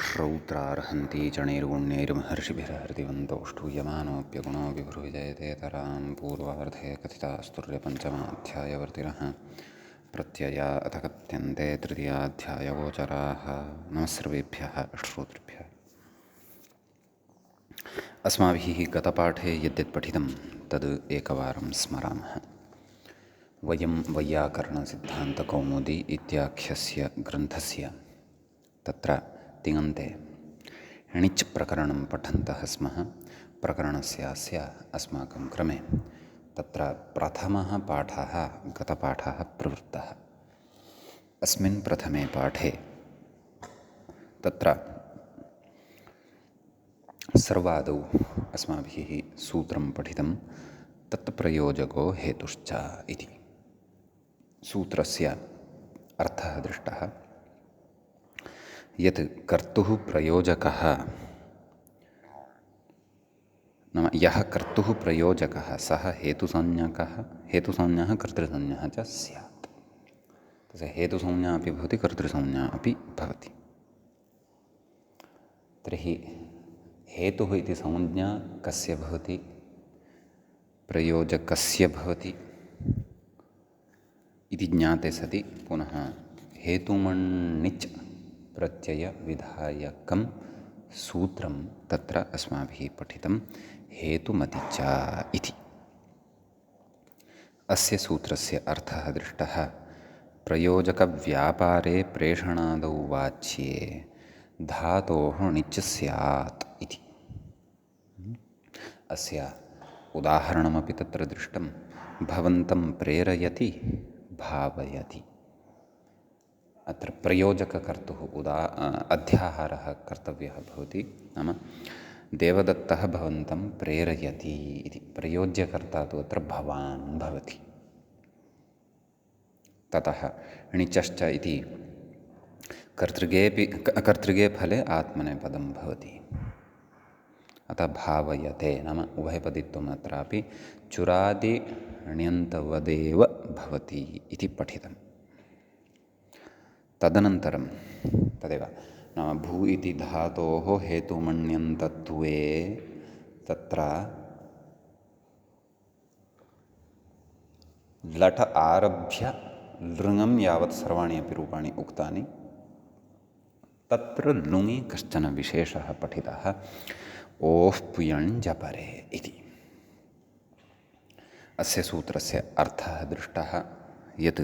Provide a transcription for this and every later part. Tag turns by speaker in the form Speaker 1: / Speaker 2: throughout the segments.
Speaker 1: श्रौत्रार्हन्ति चणैर्गुण्यैर्महर्षिभिरहृदिवन्तो ष्टूयमानोऽप्यगुणो विभुर्विजयते तरां पूर्वार्धे कथितास्तुर्यपञ्चमाध्यायवर्तिनः प्रत्यया अथ कथ्यन्ते तृतीयाध्यायगोचराः। नमः सर्वेभ्यः श्रोतृभ्यः। अस्माभिः गतपाठे यद्यत् पठितं तद् एकवारं स्मरामः। वयं वैयाकरणसिद्धान्तकौमुदी इत्याख्यस्य ग्रन्थस्य तत्र तिङन्ते णिच् प्रकरणं पठन्तः स्मः। प्रकरणस्यास्य अस्माकं क्रमे तत्र प्रथमः पाठः गतपाठः प्रवृत्तः। अस्मिन् प्रथमे पाठे तत्र सर्वादौ अस्माभिः सूत्रं पठितं तत्प्रयोजको हेतुश्च इति। सूत्रस्य अर्थः दृष्टः। यत् कर्तुः प्रयोजकः नाम यः कर्तुः प्रयोजकः सः हेतुसंज्ञः कर्तृसंज्ञः च स्यात्। तस्य हेतुसंज्ञा अपि भवति कर्तृसंज्ञा अपि भवति। तर्हि हेतुः इति संज्ञा कस्य भवति, प्रयोजकस्य भवति इति ज्ञाते सति पुनः हेतुमण्णिच् प्रत्ययविधायकं सूत्रं तत्र अस्माभिः पठितं हेतुमतिच्च इति। अस्य सूत्रस्य अर्थः दृष्टः। प्रयोजकव्यापारे प्रेषणादौ वाच्ये धातोः णिच् स्यात् इति। अस्य उदाहरणमपि तत्र दृष्टं। भवन्तं प्रेरयति भावयति। अत्र प्रयोजककर्तुः अध्याहारः कर्तव्यः भवति। नाम देवदत्तः भवन्तं प्रेरयति इति। प्रयोज्यकर्ता तु अत्र भवान् भवति। ततः णिचश्च इति कर्तृगे फले आत्मनेपदं भवति। अतः भावयते नाम उभयपदित्वम् अत्रापि चुरादिण्यन्तवदेव भवति इति पठितम्। तदनन्तरं तदेव नाम भू इति धातोः हेतुमण्यन्तत्वे तत्र लट आरभ्य लृङं यावत् सर्वाणि अपि रूपाणि उक्तानि। तत्र लुङि कश्चन विशेषः पठितः ओः पुयञ्जपरे इति। अस्य सूत्रस्य अर्थः दृष्टः। यत्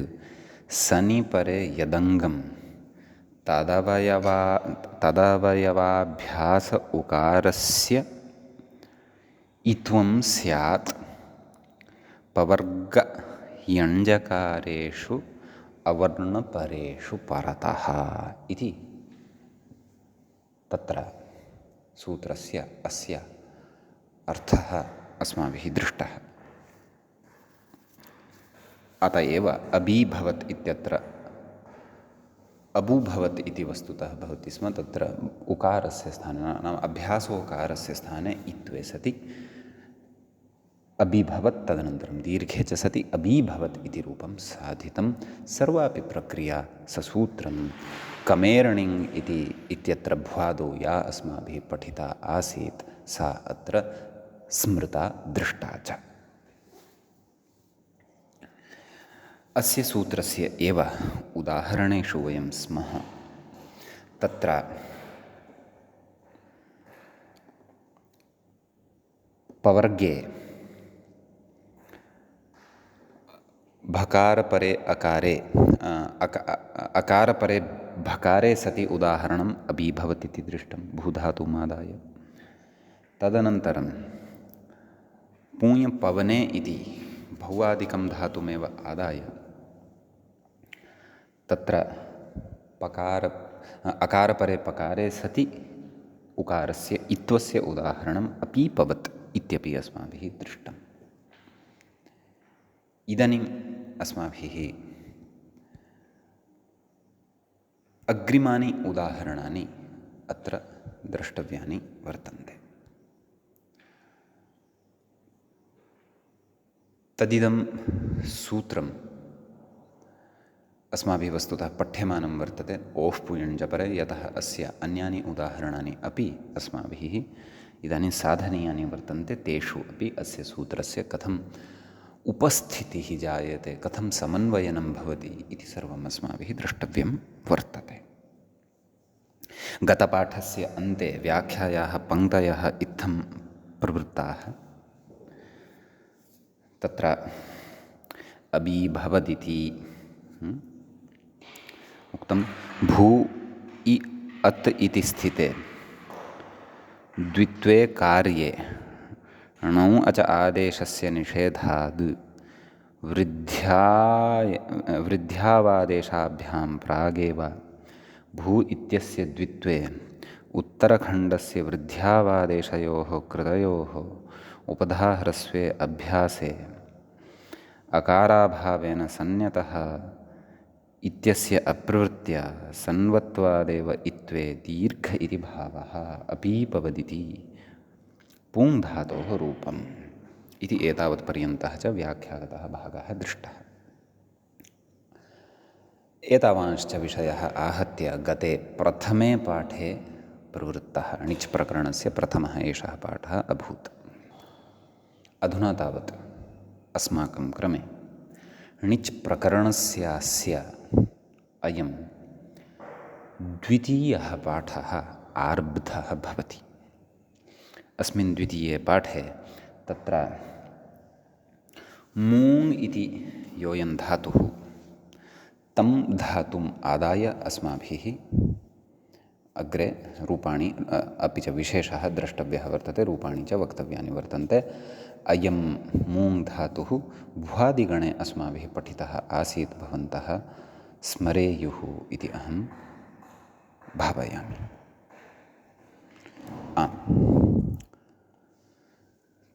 Speaker 1: सनिपरे यदङ्गं तदवयवाभ्यास उकारस्य इत्वं स्यात् पवर्गयञ्जकारेषु अवर्णपरेषु परतः इति तत्र सूत्रस्य अस्य अर्थः अस्माभिः दृष्टः। अत एव अबीभवत् इत्यत्र अबूभवत् इति वस्तुतः भवति स्म। तत्र उकारस्य स्थाने नाम अभ्यासोकारस्य स्थाने इत्वे सति अबीभवत् तदनन्तरं दीर्घे च सति अबीभवत् इति रूपं साधितं। सर्वापि प्रक्रिया ससूत्रं कमेरणिङ् इत्यत्र भ्वादौ या अस्माभिः पठिता आसीत् सा अत्र स्मृता दृष्टा च। अस्य सूत्रस्य एव उदाहरणेषु वयं स्मः। तत्र पवर्गे भकारपरे अकारपरे भकारे सति उदाहरणम् अबीभवत् इति दृष्टं भूधातुमादाय। तदनन्तरं पूञ्पवने इति भौवादिकं धातुमेव आदाय तत्र अकारपरे पकारे सति उकारस्य इत्वस्य उदाहरणम् अपीपवत् इत्यपि अस्माभिः दृष्टम्। इदानीम् अस्माभिः अग्रिमानि उदाहरणानि अत्र द्रष्टव्यानि वर्तन्ते। तदिदं सूत्रं अस्माभिः वस्तुतः पठ्यमानं वर्तते ओः पुयुञ्जपरे यतः अस्य अन्यानि उदाहरणानि अपि अस्माभिः इदानीं साधनीयानि वर्तन्ते तेषु अपि अस्य सूत्रस्य कथम् उपस्थितिः जायते कथं समन्वयनं भवति इति सर्वम् अस्माभिः द्रष्टव्यं वर्तते। गतपाठस्य अन्ते व्याख्यायाः पङ्क्तयः इत्थं प्रवृत्ताः। तत्र अबीभवदिति उक्तं भू इ अत् इति स्थिते द्वित्वे कार्ये णौ अच आदेशस्य निषेधाद् वृद्ध्यावादेशाभ्यां प्रागेव भू इत्यस्य द्वित्वे उत्तरखण्डस्य वृद्ध्यावादेशयोः कृतयोः उपधाह्रस्वे अभ्यासे अकाराभावेन सन्न्यतः इत्यस्य अप्रवृत्त्या सन्वत्वादेव इत्वे दीर्घ इति भावः अपीपवदिति पुङ् धातोः रूपम् इति एतावत्पर्यन्तः च व्याख्यागतः भागः दृष्टः। एतावांश्च विषयः आहत्य गते प्रथमे पाठे प्रवृत्तः णिच् प्रकरणस्य प्रथमः एषः पाठः अभूत्। अधुना तावत् अस्माकं क्रमे णिच् प्रकरणस्यास्य अयं द्वितीयः पाठः आरब्धः भवति। अस्मिन् द्वितीये पाठे तत्र मूङ् इति योऽयं धातुः तं धातुम् आदाय अस्माभिः अग्रे रूपाणि अपि च विशेषः द्रष्टव्यः वर्तते, रूपाणि च वक्तव्यानि वर्तन्ते। अयं मूङ् धातुः भ्वादिगणे अस्माभिः पठितः आसीत्, भवन्तः स्मरेयुः इति अहं भावयामि।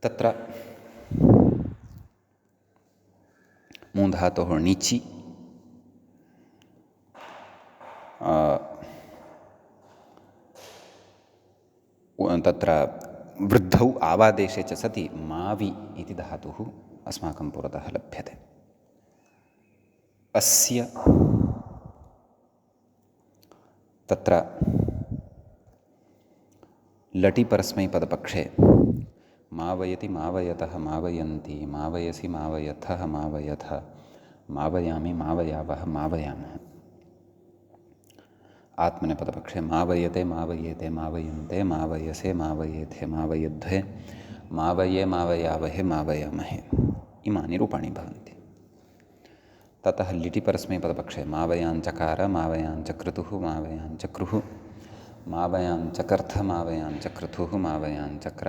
Speaker 1: तत्र मूङ् धातोः णिचि तत्र वृद्धौ आवादेशे च सति मावि इति धातुः अस्माकं पुरतः लभ्यते। अस्य तत्र लटि परस्मैपदपक्षे मावयति मावयतः मावयन्ति मावयसि मावयथः मावयथ मावयामि मावयावः मावयामः। आत्मनेपदपक्षे मावयते मावयेते मावयन्ते मावयसे मावयेथे मावयध्वे मावये मावयावहे मावयामहे इमानि रूपाणि भवन्ति। ततः लिटि परस्मैपदपक्षे मावयाञ्चकार मावयाञ्चक्रतुः मावयाञ्चक्रुः मावयाञ्चकर्थ मावयाञ्चक्रतुः मावयाञ्चक्र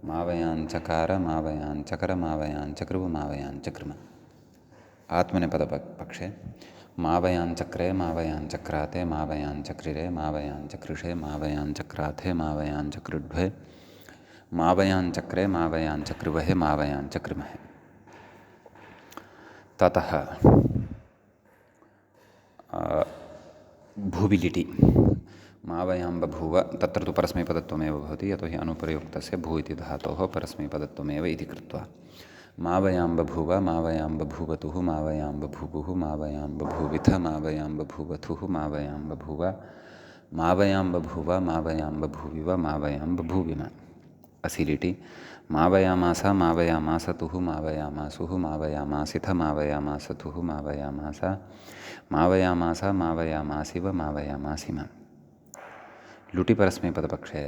Speaker 1: मावयाञ्चकार मावयाञ्चकर मावयाञ्चकृ मावयाञ्चकृम। आत्मनेपदपक्षे मावयाञ्चक्रे मावयाञ्चक्राते मावयाञ्चक्रिरे मावयाञ्चकृषे मावयाञ्चक्राथे मावयाञ्चकृड्वे मावयाञ्चक्रे मावयाञ्चकृवहे मावयाञ्चकृमहे। ततः भुवि लिटि मावयां बभूव, तत्र तु परस्मैपदत्वमेव भवति, यतोहि अनुप्रयुक्तस्य भू इति धातोः परस्मैपदत्वमेव इति कृत्वा मावयां बभूव मावयां बभूवतुः मावयां बभूवुः मावयां बभूविथ मावयां बभूवथुः मावयां बभूव मावयां बभूव मावयां बभूविव मावयां बभूविम। असिलिटि मावयामास मावयामासतुः मावयामासुः मावयामासिथ मावयामासतुः मावयामास मावयामास मावयामासिव मावयामासिम। लुटि परस्मैपदपक्षे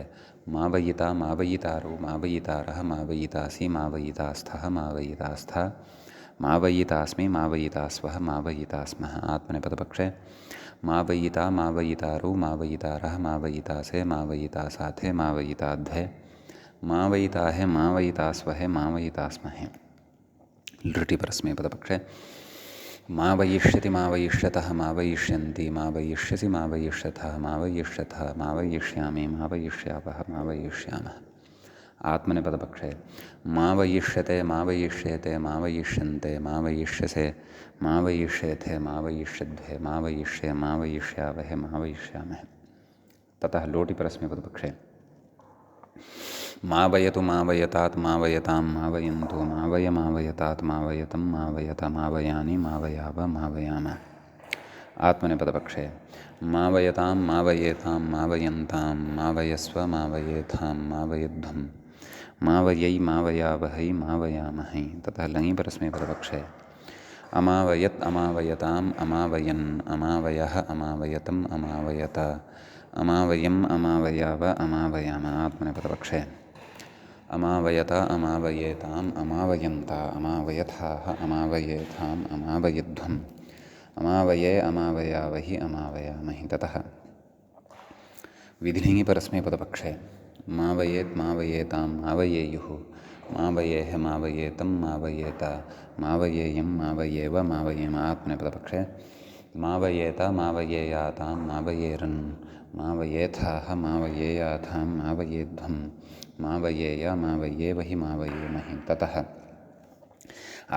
Speaker 1: मावयिता मावयितारो मावयितारः मावयितासि मावयितास्थः मावयितास्थ मावयितास्मि मावयितास्वः मावयितास्मः। आत्मनेपदपक्षे मावयिता मावयितारो मावयितारः मावयितासे मावयितासाथे मावयिताध्वे मावयिताहे मावयितास्वहे मावयितास्महे। लृटि परस्मैपदपक्षे मावयिष्यति मावयिष्यतः मावयिष्यन्ति मावयिष्यसि मावयिष्यथः मावयिष्यथः मावयिष्यामि मावयिष्यावः मावयिष्यामः। आत्मनेपदपक्षे मावयिष्यते मावयिष्येते मावयिष्यन्ते मावयिष्यसे मावयिष्येथे मावयिष्यध्वे मावयिष्ये मावयिष्यावहे मावयिष्यामहे। ततः लोटि परस्मैपदपक्षे मावयतु मावयतात् मावयतां मावयन्तु मावय मावयतात् मावयतं मावयत मावयानि मावयाव मावयाम। आत्मनेपदपक्षे मावयतां मावयेतां मावयन्तां मावयस्व मावयेथां मावयध्वं मावयै मावयावहै मावयामहै। ततः लङि परस्मैपदपक्षे अमावयत् अमावयताम् अमावयन् अमावयः अमावयतम् अमावयत अमावयम् अमावयाव अमावयाम। आत्मनेपदपक्षे अमावयत अमावयेताम् अमावयन्ता अमावयथाः अमावयेथाम् अमावयध्वम् अमावये अमावयावहि अमावयामहि। ततः विधिलिङि परस्मैपदपक्षे मावयेत् मावयेतां मावयेयुः मावयेः मावयेतं मावयेत मावयेयं मावयेव मावयेम। आत्मनेपदपक्षे मावयेत मावयेयातां मावयेरन् मावयेथाः मावयेयाथां मावयेध्वं मावयेय मावयेवहि मावयेमहि। ततः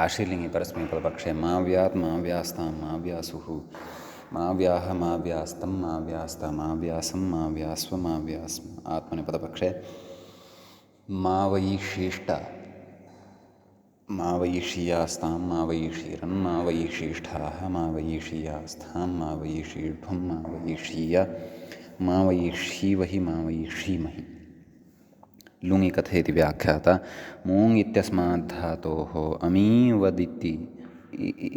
Speaker 1: आशीलिङि परस्मैपदपक्षे माव्यात् माव्यास्तां माव्यासुः माव्याः माव्यास्तं माव्यास्त माव्यासं माव्यास्व माव्यास्म। आत्मनेपदपक्षे मावयिषीष्ट मावयिषीयास्तां मावयिषीरन् मावयिषीष्ठाः मावयिषीयास्थां मावयिषीढ्वं मावयिषीय मावयिषीवहि मावयिषीमहि। लुङि कथयति व्याख्याता मूङ् इत्यस्मात् धातोः अमीवदिति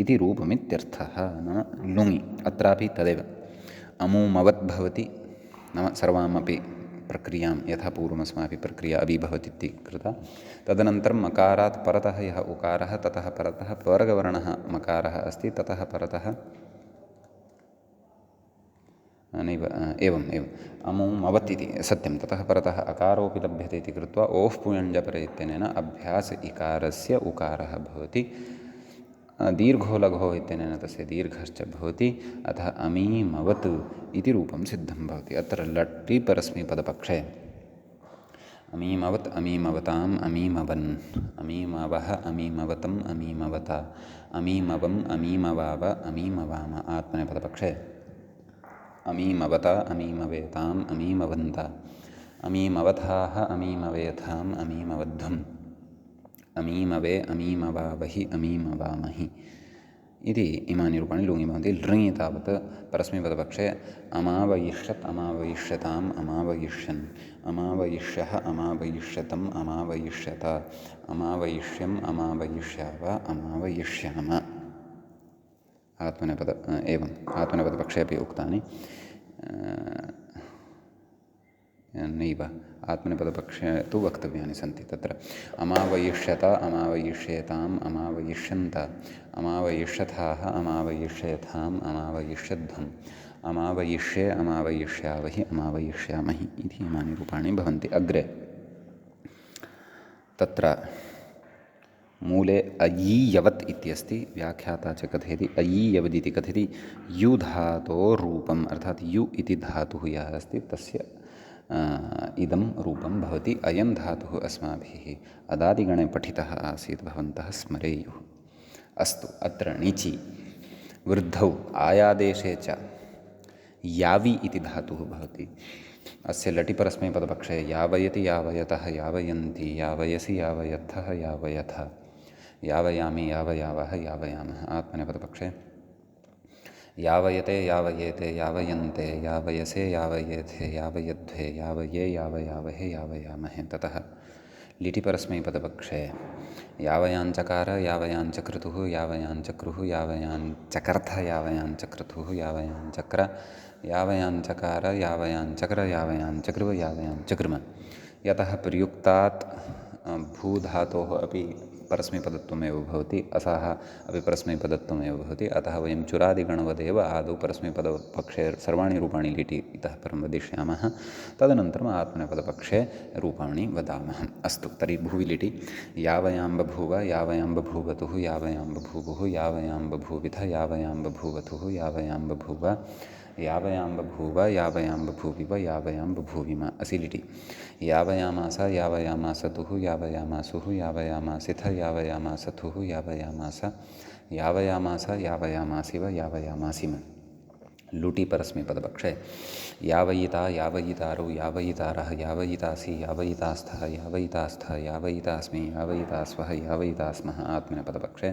Speaker 1: इति रूपमित्यर्थः। नाम लुङि अत्रापि तदेव अमूमवत् भवति। नाम सर्वामपि प्रक्रियां यथा पूर्वमस्माभिः प्रक्रिया अभिभवतीति कृता। तदनन्तरं मकारात् परतः यः उकारः ततः परतः वर्गवर्णः मकारः अस्ति ततः परतः नैव एवम् अमूमवत् इति सत्यं। ततः परतः अकारोऽपि लभ्यते इति कृत्वा ओः पुयञ्जपरे इत्यनेन अभ्यास इकारस्य उकारः भवति। दीर्घो लघो इत्यनेन तस्य दीर्घश्च भवति। अतः अमीमवत् इति रूपं सिद्धं भवति। अत्र लटि परस्मैपदपक्षे अमीमवत् अमीमवताम् अमीमवन् अमीमवः अमीमवतम् अमीमवत अमीमवम् अमीमवाव अमीमवाम। आत्मनेपदपक्षे अमीमवत अमीमवेताम् अमीमवन्त अमीमवथाः अमीमवेथाम् अमीमवध्वम् अमीमवे अमीमवावहि अमीमवामहि इति इमानि रूपाणि लुङि भवन्ति। लृङि तावत् परस्मैपदपक्षे अमावयिष्यत् अमावयिष्यताम् अमावयिष्यन् अमावयिष्यः अमावयिष्यतम् अमावयिष्यत अमावयिष्यम् अमावयिष्याव अमावयिष्याम। एवम् आत्मनेपदपक्षे अपि उक्तानि नैव आत्मनेपदपक्षे तु वक्तव्यानि सन्ति। तत्र अमावयिष्यत अमावयिष्येताम् अमावयिष्यन्त अमावयिष्यथाः अमावयिष्येथाम् अमावयिष्यध्वम् अमावयिष्ये अमावयिष्यावहि अमावयिष्यामहि इति इमानि रूपाणि भवन्ति। अग्रे तत्र मूले अयीयवत् इत्यस्ति। व्याख्याता च कथयति अयीयवदिति कथयति यु धातोरूपम् अर्थात् यु इति धातुः यः अस्ति तस्य इदं रूपं भवति। अयं धातुः अस्माभिः अदादिगणे पठितः आसीत् भवन्तः स्मरेयुः। अस्तु अत्र णिचि वृद्धौ आयादेशे च यावि इति धातुः भवति। अस्य लटि परस्मैपदपक्षे यावयति यावयतः यावयन्ति यावयसि यावयथः यावयथ यावयामि यावयावः यावयामः। आत्मनेपदपक्षे यावयते यावयेते यावयन्ते यावयसे यावयेथे यावयध्वे यावये यावयावहे यावयामहे। ततः लिटि परस्मैपदपक्षे यावयाञ्चकार यावयाञ्चक्रतुः यावयाञ्चक्रुः यावयाञ्चकर्थ यावयाञ्चक्रतुः यावयाञ्चक्र यावयाञ्चकार यावयाञ्चक्र यावयाञ्चकृव यावयाञ्चकृम। यतः प्रयुक्तात् भूधातोः अपि परस्मैपदत्वमेव भवति असः अपि परस्मैपदत्वमेव भवति। अतः वयं चुरादिगणवदेव आदौ परस्मैपदपक्षे सर्वाणि रूपाणि लिटि इतः परं वदिष्यामः। तदनन्तरम् आत्मनेपदपक्षे रूपाणि वदामः। अस्तु तर्हि भुवि लिटि यावयां बभूव यावयां बभूवतुः यावयां बभूवुः यावयां बभूविथ यावयां बभूवथुः यावयां बभूव यावयां बभूव यावयां बभूविव यावयां बभूविम। असि लिटि यावयामास यावयामासतुः यावयामासुः यावयामासिथ यावयामासथुः यावयामास यावयामास यावयामासिव यावयामासिम। लुटि परस्मैपदपक्षे यावयिता यावयितारौ यावयितारः यावयितासि यावयितास्थः यावयितास्थ यावयितास्मि यावयितास्वः यावयितास्मः। आत्मनेपदपक्षे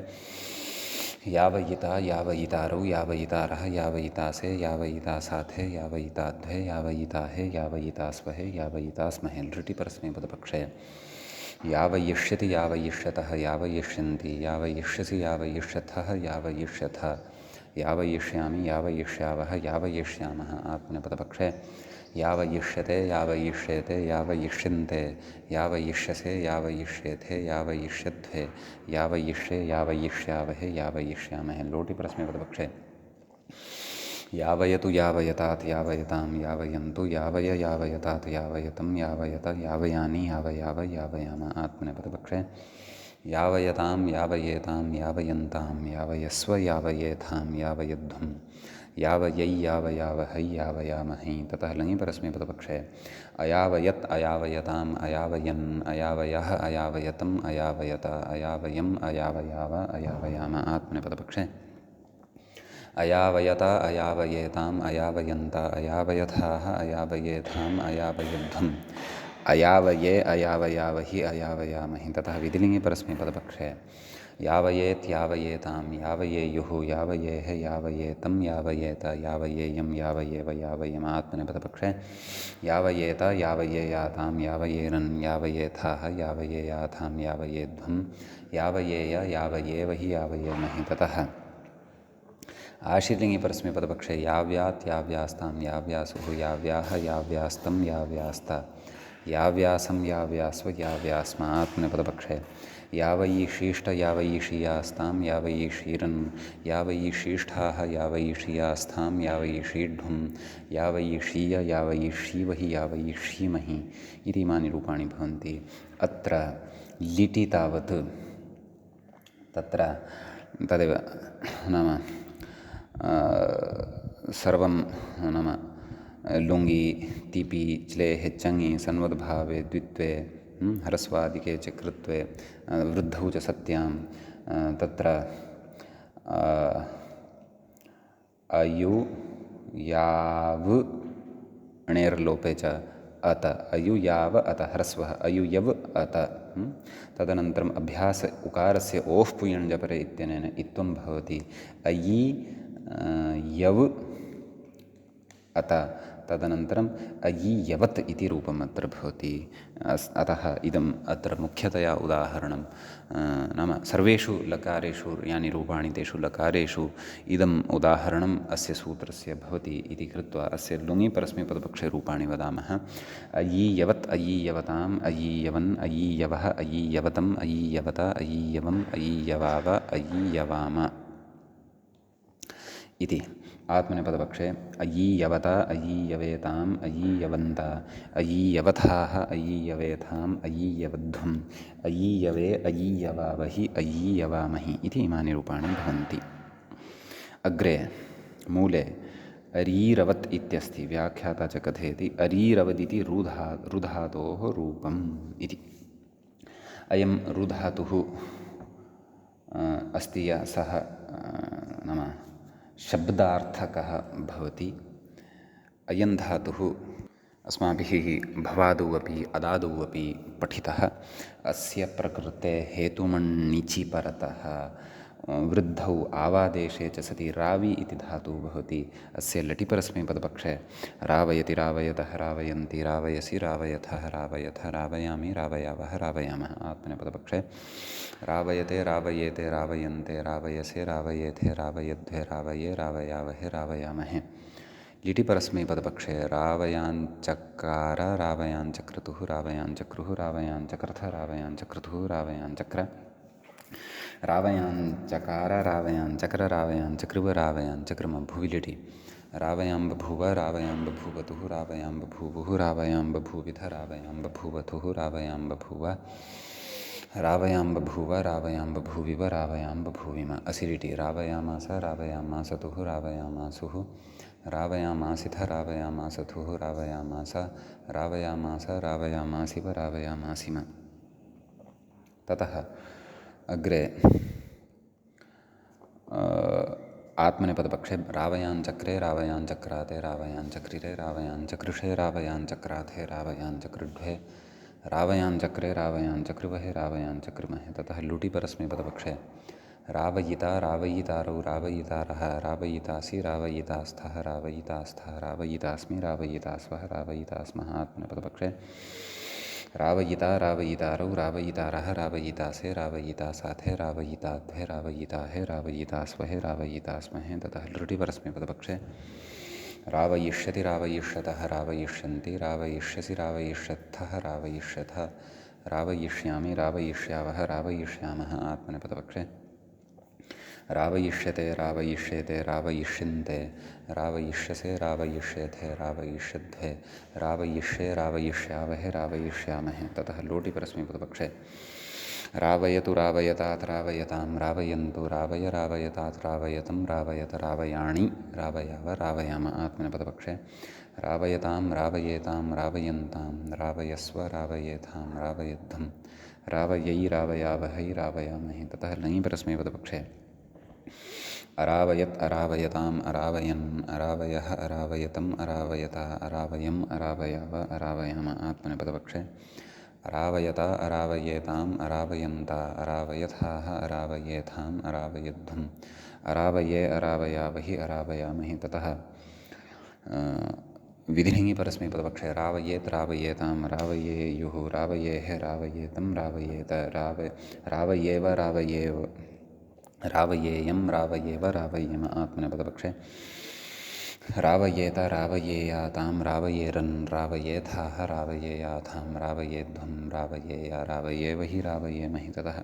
Speaker 1: यावयिता यावयितारौ यावयितारः यावयितासे यावयितासाथे यावयिताध्वे यावयिताहे यावयितास्वहे यावयितास्महे लृटि परस्मैपदपक्षे यावयिष्यति यावयिष्यतः यावयिष्यन्ति यावयिष्यसि यावयिष्यथः यावयिष्यथ यावयिष्यामि यावयिष्यावः यावयिष्यामः आत्मनेपदपक्षे यावयिष्यते यावयिष्येते यावयिष्यन्ते यावयिष्यसे यावयिष्येथे यावयिष्यध्वे यावयिष्ये यावयिष्यावहे यावयिष्यामहे लोटि परस्मैपदपक्षे यावयतु यावयतात् यावयतां यावयन्तु यावय यावयतात् यावयतं यावयत यावयानि यावयाव यावयाम आत्मनेपदपक्षे यावयतां यावयेतां यावयन्तां यावयस्व यावयेथां यावयध्वं यावयै यावयावहै यावयामहै ततः लङि परस्मैपदपक्षे अयावयत् अयावयताम् अयावयन् अयावयः अयावयतम् अयावयत अयावयम् अयावयाव अयावयाम आत्मनेपदपक्षे अयावयत अयावयेताम् अयावयन्त अयावयथाः अयावयेथाम् अयावयध्वम् अयावये अयावयावहि अयावयामहि ततः विधिलिङ्गि परस्मैपदपक्षे यावयेत् यावयेतां यावयेयुः यावयेः यावयेतं यावयेत यावयेयं यावयेव यावयम आत्मनेपदपक्षे यावयेत यावयेयातां यावयेरन् यावयेथाः यावयेयाथां यावयेध्वं यावयेय यावयेवहि यावयेमहि ततः आशीर्लिङ्गि परस्मैपदपक्षे याव्यात् याव्यास्तां याव्यासुः याव्याः याव्यास्तं याव्यास्त याव्यासं याव्यास्व याव्यास्म आत्मनेपदपक्षे यावयीशीष्ट यावयीषीयास्तां यावयीषीरन् यावयीशीष्ठाः यावयीषीयास्थां यावयीषीढ्वं यावयीषीय यावयीषीवहि यावयीषीमहि इति इमानि रूपाणि भवन्ति। अत्र लिटि तावत् तत्र तदेव नाम सर्वं नाम लुङि तिपि च्ले हेच्चङि सन्वद्भावे द्वित्वे ह्रस्वादिके च कृत्वे वृद्धौ च सत्यां तत्र अयु याव णेर्लोपे च अत अयु याव अत ह्रस्वः अयु यव अत तदनन्तरम् अभ्यास उकारस्य ओः पुयञ्जपरे इत्यनेन इत्वं भवति अयि यव अत तदनन्तरम् अयीयवत् इति रूपम् अत्र भवति। अतः इदम् अत्र मुख्यतया उदाहरणं नाम सर्वेषु लकारेषु यानि रूपाणि तेषु लकारेषु इदम् उदाहरणम् अस्य सूत्रस्य भवति इति कृत्वा अस्य लुङि परस्मैपदपक्षे रूपाणि वदामः। अयीयवत् अयीयवताम् अयीयवन् अयीयवः अयीयवतम् अयीयवत अयीयवम् अयीयवाव अयीयवाम इति आत्मनेपदपक्षे अयीयवत अयीयवेताम् अयीयवन्त अयीयवथाः अयीयवेथाम् अयीयवध्वम् अयीयवे अयीयवावहि अयीयवामहि इति इमानि रूपाणि भवन्ति। अग्रे मूले अरीरवत् इत्यस्ति व्याख्याता च कथयति अरीरवदिति रुधातोः रूपम् इति। अयं रुधातुः अस्ति सः नाम शब्दार्थकः भवति। अयं धातुः अस्माभिः भवादौ अपि अदादौ अपि पठितः। अस्य प्रकृते हेतुमण्णिचि परतः वृद्धौ आवादेशे च सति रावि इति धातुः भवति। अस्य लटि परस्मैपदपक्षे रावयति रावयतः रावयन्ति रावयसि रावयथः रावयथ रावयामि रावयावः रावयामः आत्मनेपदपक्षे रावयते रावयेते रावयन्ते रावयसे रावयेथे रावयध्वे रावये रावयावहे रावयामहे लिटि परस्मैपदपक्षे रावयाञ्चकार रावयाञ्चक्रतुः रावयाञ्चक्रुः रावयाञ्चक्रथ रावयाञ्चक्रतुः रावयाञ्चक्र रावयाञ्चकार रावयाञ्चक्र रावयाञ्चकृव रावयाञ्चक्रम भुवि लिटि रावयां बभूव रावयां बभूवतुः रावयां बभूवुः रावयां बभूविध रावयां बभूवतुः रावयां बभूव रावयां बभूव रावयां बभूविव रावयां बभूविम असिलिटि रावयामास रावयामासतुः रावयामासुः रावयामासिथ रावयामासथुः रावयामास रावयामास रावयामासिव रावयामासिम। ततः अग्रे आत्मनेपदपक्षे रावयाञ्चक्रे रावयाञ्चक्राते रावयाञ्चक्रिरे रावयाञ्चकृषे रावयाञ्चक्राथे रावयाञ्चकृढ्वे रावयाञ्चक्रे रावयाञ्चकृवहे रावयाञ्चकृमहे। ततः लुटि परस्मैपदपक्षे रावयिता रावयितारौ रावयितारः रावयितासि रावयितास्थः रावयितास्थः रावयितास्मि रावयितास्वः रावयितास्मः आत्मनेपदपक्षे रावयिता रावयितारौ रावयितारः रावयितासे रावयितासाथे रावयिताध्वे रावयिताहे रावयितास्वहे रावयितास्महे ततः लृटिपरस्मैपदपक्षे रावयिष्यति रावयिष्यतः रावयिष्यन्ति रावयिष्यसि रावयिष्यत्थः रावयिष्यथः रावयिष्यामि रावयिष्यावः रावयिष्यामः आत्मनेपदपक्षे रावयिष्यते रावयिष्येते रावयिष्यन्ते रावयिष्यसे रावयिष्येथे रावयिष्यध्वे रावयिष्ये रावयिष्यावहे रावयिष्यामहे ततः लोटिपरस्मैपदपक्षे रावयतु रावयतात् रावयतां रावयन्तु रावय रावयतात् रावयतं रावयत रावयाणि रावयाव रावयाम आत्मनेपदपक्षे रावयतां रावयेतां रावयन्तां रावयस्व रावयेथां रावयद्धं रावयै रावयावहै रावयामहे ततः लञ्परस्मैपदपक्षे अरावयत् अरावयताम् अरावयन् अरावयः अरावयतम् अरावयता अरावयम् अरावयाव अरावयाम आत्मनेपदपक्षे अरावयता अरावयेताम् अरावयन्ता अरावयथाः अरावयेथाम् अरावयध्वम् अरावये अरावयावहि अरावयामहि ततः विधिलिङ्गि परस्मैपदपक्षे रावयेत् रावयेताम् रावयेयुः रावयेः रावयेतं रावयेत रावयेव रावयेव रावयेयं रावयेव रावयेम आत्मनेपदपक्षे रावयेत रावयेयातां रावयेरन् रावयेथाः रावयेयाथां रावयेध्वं रावयेया रावयेवहि रावयेमहि ततः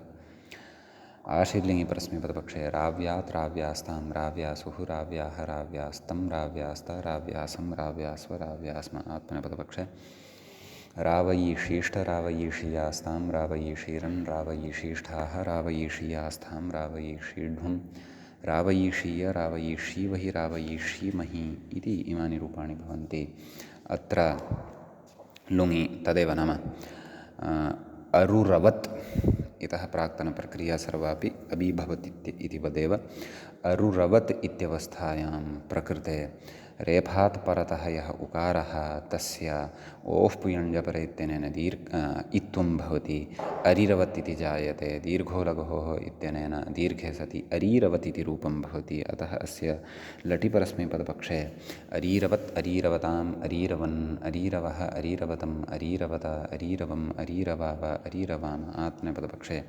Speaker 1: आशीर्लिङ्गि परस्मैपदपक्षे राव्यात् राव्यास्तां राव्यासुः राव्याः राव्यास्तं राव्यास्त राव्यासं राव्यास्व राव्यास्म आत्मनेपदपक्षे रावयीषीष्ठ रावयीषीयास्तां रावयीषीरन् रावयीषीष्ठाः रावयीषीयास्थां रावयीषीढ्वं रावयीषीय रावयीषीवहि रावयीषीमहि इति इमानि रूपाणि भवन्ति अत्र लुङि तदेव नाम अरुरवत् इतः प्राक्तनप्रक्रिया सर्वापि अबीभवत् इति वदेव अरुरवत् इत्यवस्थायां प्रकृते रेफात् परतः यः उकारः तस्य ओः पुयञ्जपरे इत्यनेन इत्वं भवति अरिरवत् इति जायते दीर्घो लघोः इत्यनेन दीर्घे सति अरीरवत् इति रूपं भवति अतः अस्य लटिपरस्मैपदपक्षे अरीरवत् अरीरवताम् अरीरवन् अरीरवः अरीरवतम् अरीरवत अरीरवम् अरीरवाव अरीरवाम आत्मनेपदपक्षे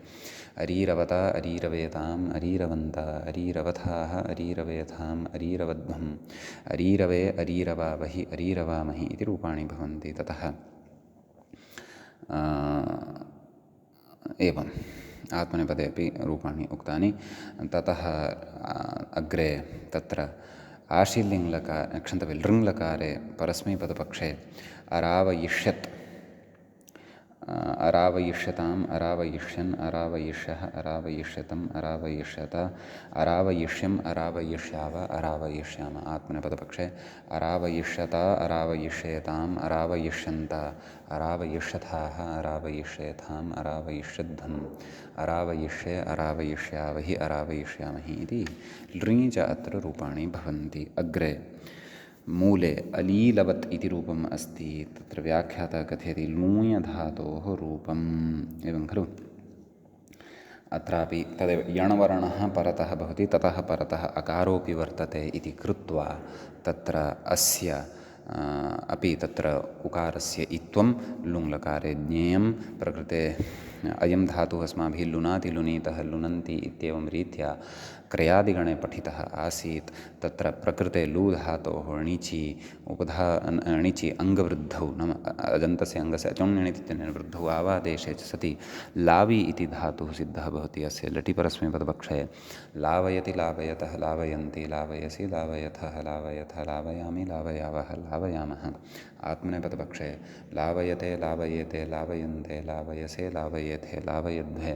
Speaker 1: अरीरवता अरीरवेताम् अरीरवन्त अरीरवथाः अरीरवेथाम् अरीरवध्वम् अरीरवे अरीरवावहि अरीरवामहि इति रूपाणि भवन्ति ततः एवम् आत्मनेपदे अपि रूपाणि उक्तानि ततः अग्रे तत्र आशीर्लिङ्लकारे क्षन्तव्य लृङ्लकारे परस्मैपदपक्षे अरावयिष्यत् अरावयिष्यताम् अरावयिष्यन् अरावयिष्यः अरावयिष्यतम् अरावयिष्यत अरावयिष्यम् अरावयिष्याव अरावयिष्याम आत्मनेपदपक्षे अरावयिष्यता अरावयिष्येताम् अरावयिष्यन्त अरावयिष्यथाः अरावयिष्येथाम् अरावयिष्यध्वम् अरावयिष्ये अरावयिष्यावहि अरावयिष्यामहि इति लृङि च अत्र रूपाणि भवन्ति अग्रे मूले अलीलवत् इति रूपम् अस्ति तत्र व्याख्याता कथयति लूञधातोः रूपम् एवं खलु अत्रापि तदेव यणवर्णः परतः भवति ततः परतः अकारोऽपि वर्तते इति कृत्वा तत्र अस्य अपि तत्र उकारस्य इत्वं लुङ्लकारे ज्ञेयं प्रकृते अयं धातुः अस्माभिः लुनाति लुनीतः लुनन्ति इत्येवं रीत्या क्रयादिगणे पठितः आसीत् तत्र प्रकृते लू धातोः णिचि णिचि अङ्गवृद्धौ नाम अजन्तस्य अङ्गस्य अचोण्यणिति इत्यनेन वृद्धौ आवादेशे च सति लावि इति धातुः सिद्धः भवति अस्य लटिपरस्मैपदपक्षे लावयति लावयतः लावयन्ति लावयसि लावयथः लावयथ लावयामि लावयावः लावयामः आत्मनेपदपक्षे लावयते लावयेते लावयन्ते लावयसे लावयेथे लावयध्वे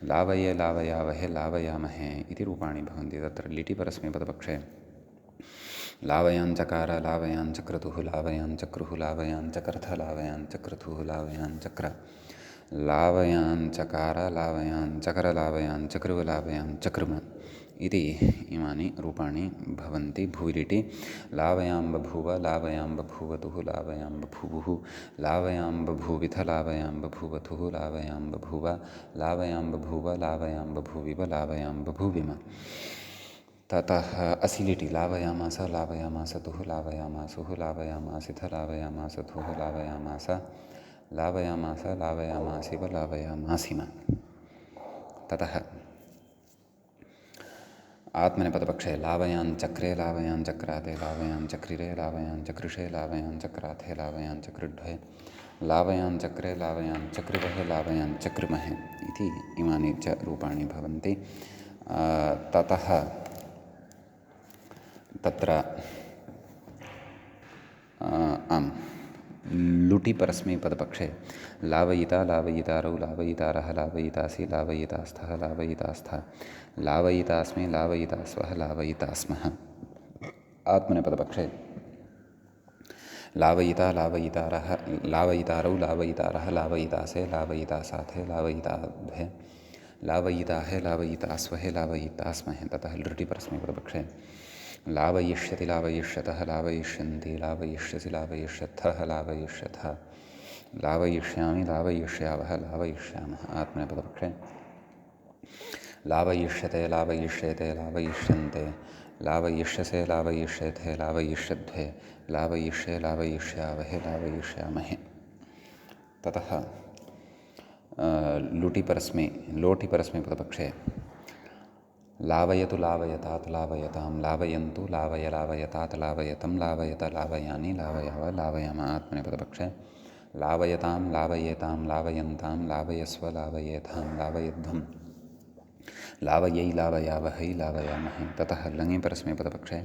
Speaker 1: लावये लावयावहे लावयामहे इति रूपाणि भवन्ति तत्र लिटिपरस्मैपदपक्षे लावयाञ्चकार लावयाञ्चक्रतुः लावयाञ्चक्रुः लावयाञ्चकर्थ लावयाञ्चक्रतुः लावयाञ्चक्र लावयाञ्चकार लावयाञ्चकर लावयाञ्चकृव लावयाञ्चकृम इति इमानि रूपाणि भवन्ति। भूरिटि लावयां बभूव लावयां बभूवतुः लावयां बभूवुः लावयां बभूविथ लावयां बभूवथुः लावयां बभूव लावयां बभूव लावयां बभूविव लावयां बभूविम। ततः असिलिटि लावयामास लावयामासतुः लावयामासुः लावयामासिथ लावयामासथुः लावयामास लावयामास लावयामासिव लावयामासिम। ततः आत्मनेपदपक्षे लावयां चक्रे लावयां चक्राते लावयां चक्रिरे लावयां चक्रिषे लावयां चक्राथे लावयां चक्रिढ्वे लावयां चक्रे लावयां चक्रिवहे लावयां चक्रिमहे इति इमानि च रूपाणि भवन्ति। ततः तत्र लुटि परस्मैपदपक्षे लावयिता लावयितारौ लावयितारः लावयितासि लावयितास्थः लावयितास्था लावयितास्मै लावयितास्वः लावयितास्मः। आत्मनेपदपक्षे लावयिता लावयितारः लावयितारौ लावयितारः लावयितासे लावयितासाथे लावयिताद्भे लावयिताहे लावयितास्वहे लावयितास्महे। ततः लृटि परस्मैपदपक्षे लावयिष्यति लावयिष्यतः लावयिष्यन्ति लावयिष्यसि लावयिष्यथः लावयिष्यथः लावयिष्यामि लावयिष्यावः लावयिष्यामः। आत्मनेपदपक्षे लावयिष्यते लावयिष्येते लावयिष्यन्ते लावयिष्यसे लावयिष्येथे लावयिष्यद्भे लावयिष्ये लावयिष्यावहे लावयिष्यामहे। ततः लोटि परस्मैपदपक्षे लावयतु लावयतात् लावयतां लावयन्तु लावय लावयतात् लावयतं लावयत लावयानि लावयाव लावयाम। आत्मनेपदपक्षे लावयतां लावयेतां लावयन्तां लावयस्व लावयेथां लावयध्वं लावयै लावयावहै लावयामहे। ततः लङि परस्मैपदपक्षे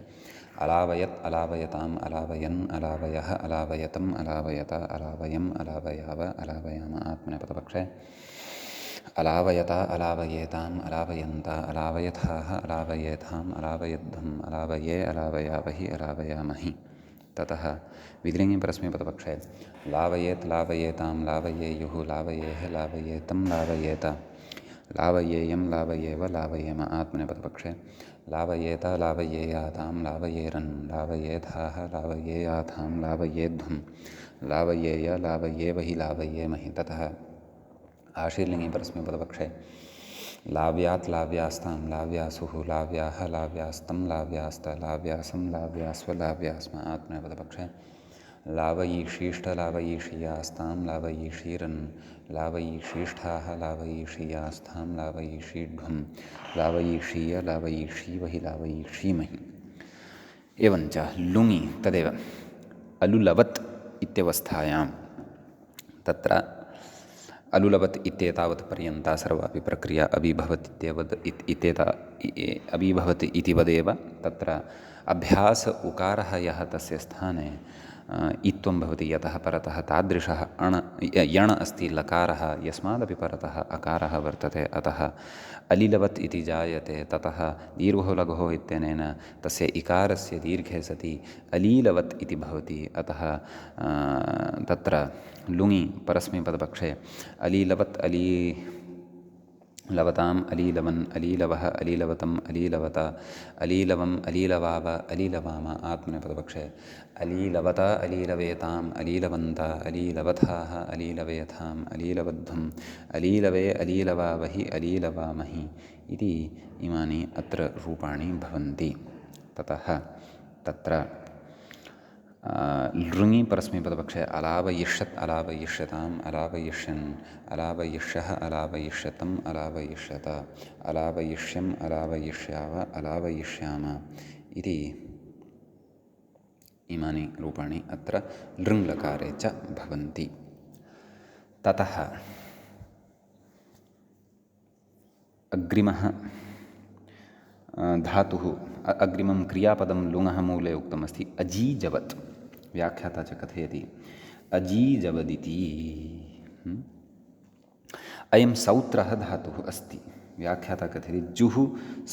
Speaker 1: अलावयत् अलावयताम् अलावयन् अलावयः अलावयतम् अलावयत अलावयम् अलावयाव अलावयाम। आत्मनेपदपक्षे अलावयता अलावयेताम् अलावयन्ता अलावयथाः अलावयेथाम् अलावयध्वम् अलावये अलावयावहि अलावयामहि। ततः विधिलिङि परस्मैपदपक्षे लावयेत् लावयेतां लावयेयुः लावयेः लावयेतं लावयेत लावयेयं लावयेव लावयेम। आत्मनेपदपक्षे लावयेत लावयेयातां लावयेरन् लावयेथाः लावयेयाथां लावयेध्वं लावयेय लावयेवहि लावयेमहि। ततः आशीर्लिङि परस्मैपदपक्षे लाव्यात् लाव्यास्तां लाव्यासुः लाव्याः लाव्यास्तं लाव्यास्त लाव्यासं लाव्यास्व लाव्यास्म। आत्मनेपदपक्षे लावयिषीष्ठ लावयिषीयास्तां लावयिषीरन् लावयिषीष्ठाः लावयिषीयास्थां लावयिषीढ्वं लावयिषीय लावयिषीवहि लावयिषीमहि। एवञ्च लुङि तदेव अलुलवत् इत्यवस्थायां तत्र अलुलवत् इत्येतावत् पर्यन्ता सर्वापि प्रक्रिया अभिभवत् अभिभवत् इति वदेव तत्र अभ्यास उकारः यः तस्य स्थाने इत्वं भवति। यतः परतः तादृशः यण् अस्ति लकारः यस्मादपि परतः अकारः वर्तते अतः अलिलवत् इति जायते। ततः दीर्घो लघोः इत्यनेन तस्य इकारस्य दीर्घे सति अलीलवत् इति भवति। अतः तत्र लुङि परस्मैपदपक्षे अलीलवत् अलीलवताम् अलीलवन् अलीलवः अलीलवतम् अलीलवत अलीलवम् अलीलवाव अलीलवाम। आत्मनेपदपक्षे अलीलवत अलीलवेताम् अलीलवन्त अलीलवथाः अलीलवेथाम् अलीलवध्वम् अलीलवे अलीलवावहि अलीलवामहि इति इमानि अत्र रूपाणि भवन्ति। ततः तत्र लृङि परस्मैपदपक्षे अलावयिष्यत् अलावयिष्यताम् अलावयिष्यन् अलावयिष्यः अलावयिष्यतम् अलावयिष्यत अलावयिष्यम् अलावयिष्याव अलावयिष्याम इति इमानि रूपाणि अत्र लृङ्लकारे च भवन्ति। ततः अग्रिमः धातुः अग्रिमं क्रियापदं लुङः मूले उक्तमस्ति अजीजवत्। व्याख्याता च कथयति अजीजवदिति अयं सौत्रः धातुः अस्ति। व्याख्याता कथयति जुः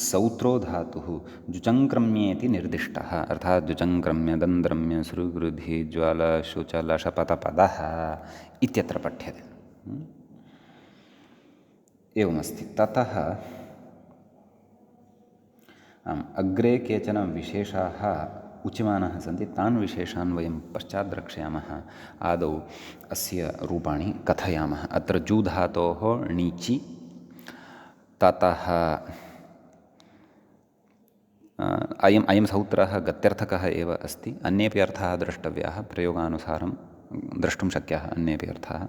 Speaker 1: सौत्रो धातुः जुचङ्क्रम्येति निर्दिष्टः। अर्थात् जुचङ्क्रम्य दन्द्रम्य सुरुवृद्धि ज्वाल शुचलशपतपदः इत्यत्र पठ्यते। एवमस्ति। ततः आम् अग्रे केचन विशेषाः उच्यमानाः सन्ति तान् विशेषान् वयं पश्चात् द्रक्ष्यामः आदौ अस्य रूपाणि कथयामः अत्र जू धातोः णिचि ततः अयं सूत्रः गत्यर्थकः एव अस्ति अन्येपि अर्थाः द्रष्टव्याः प्रयोगानुसारं द्रष्टुं शक्याः अन्येपि अर्थाः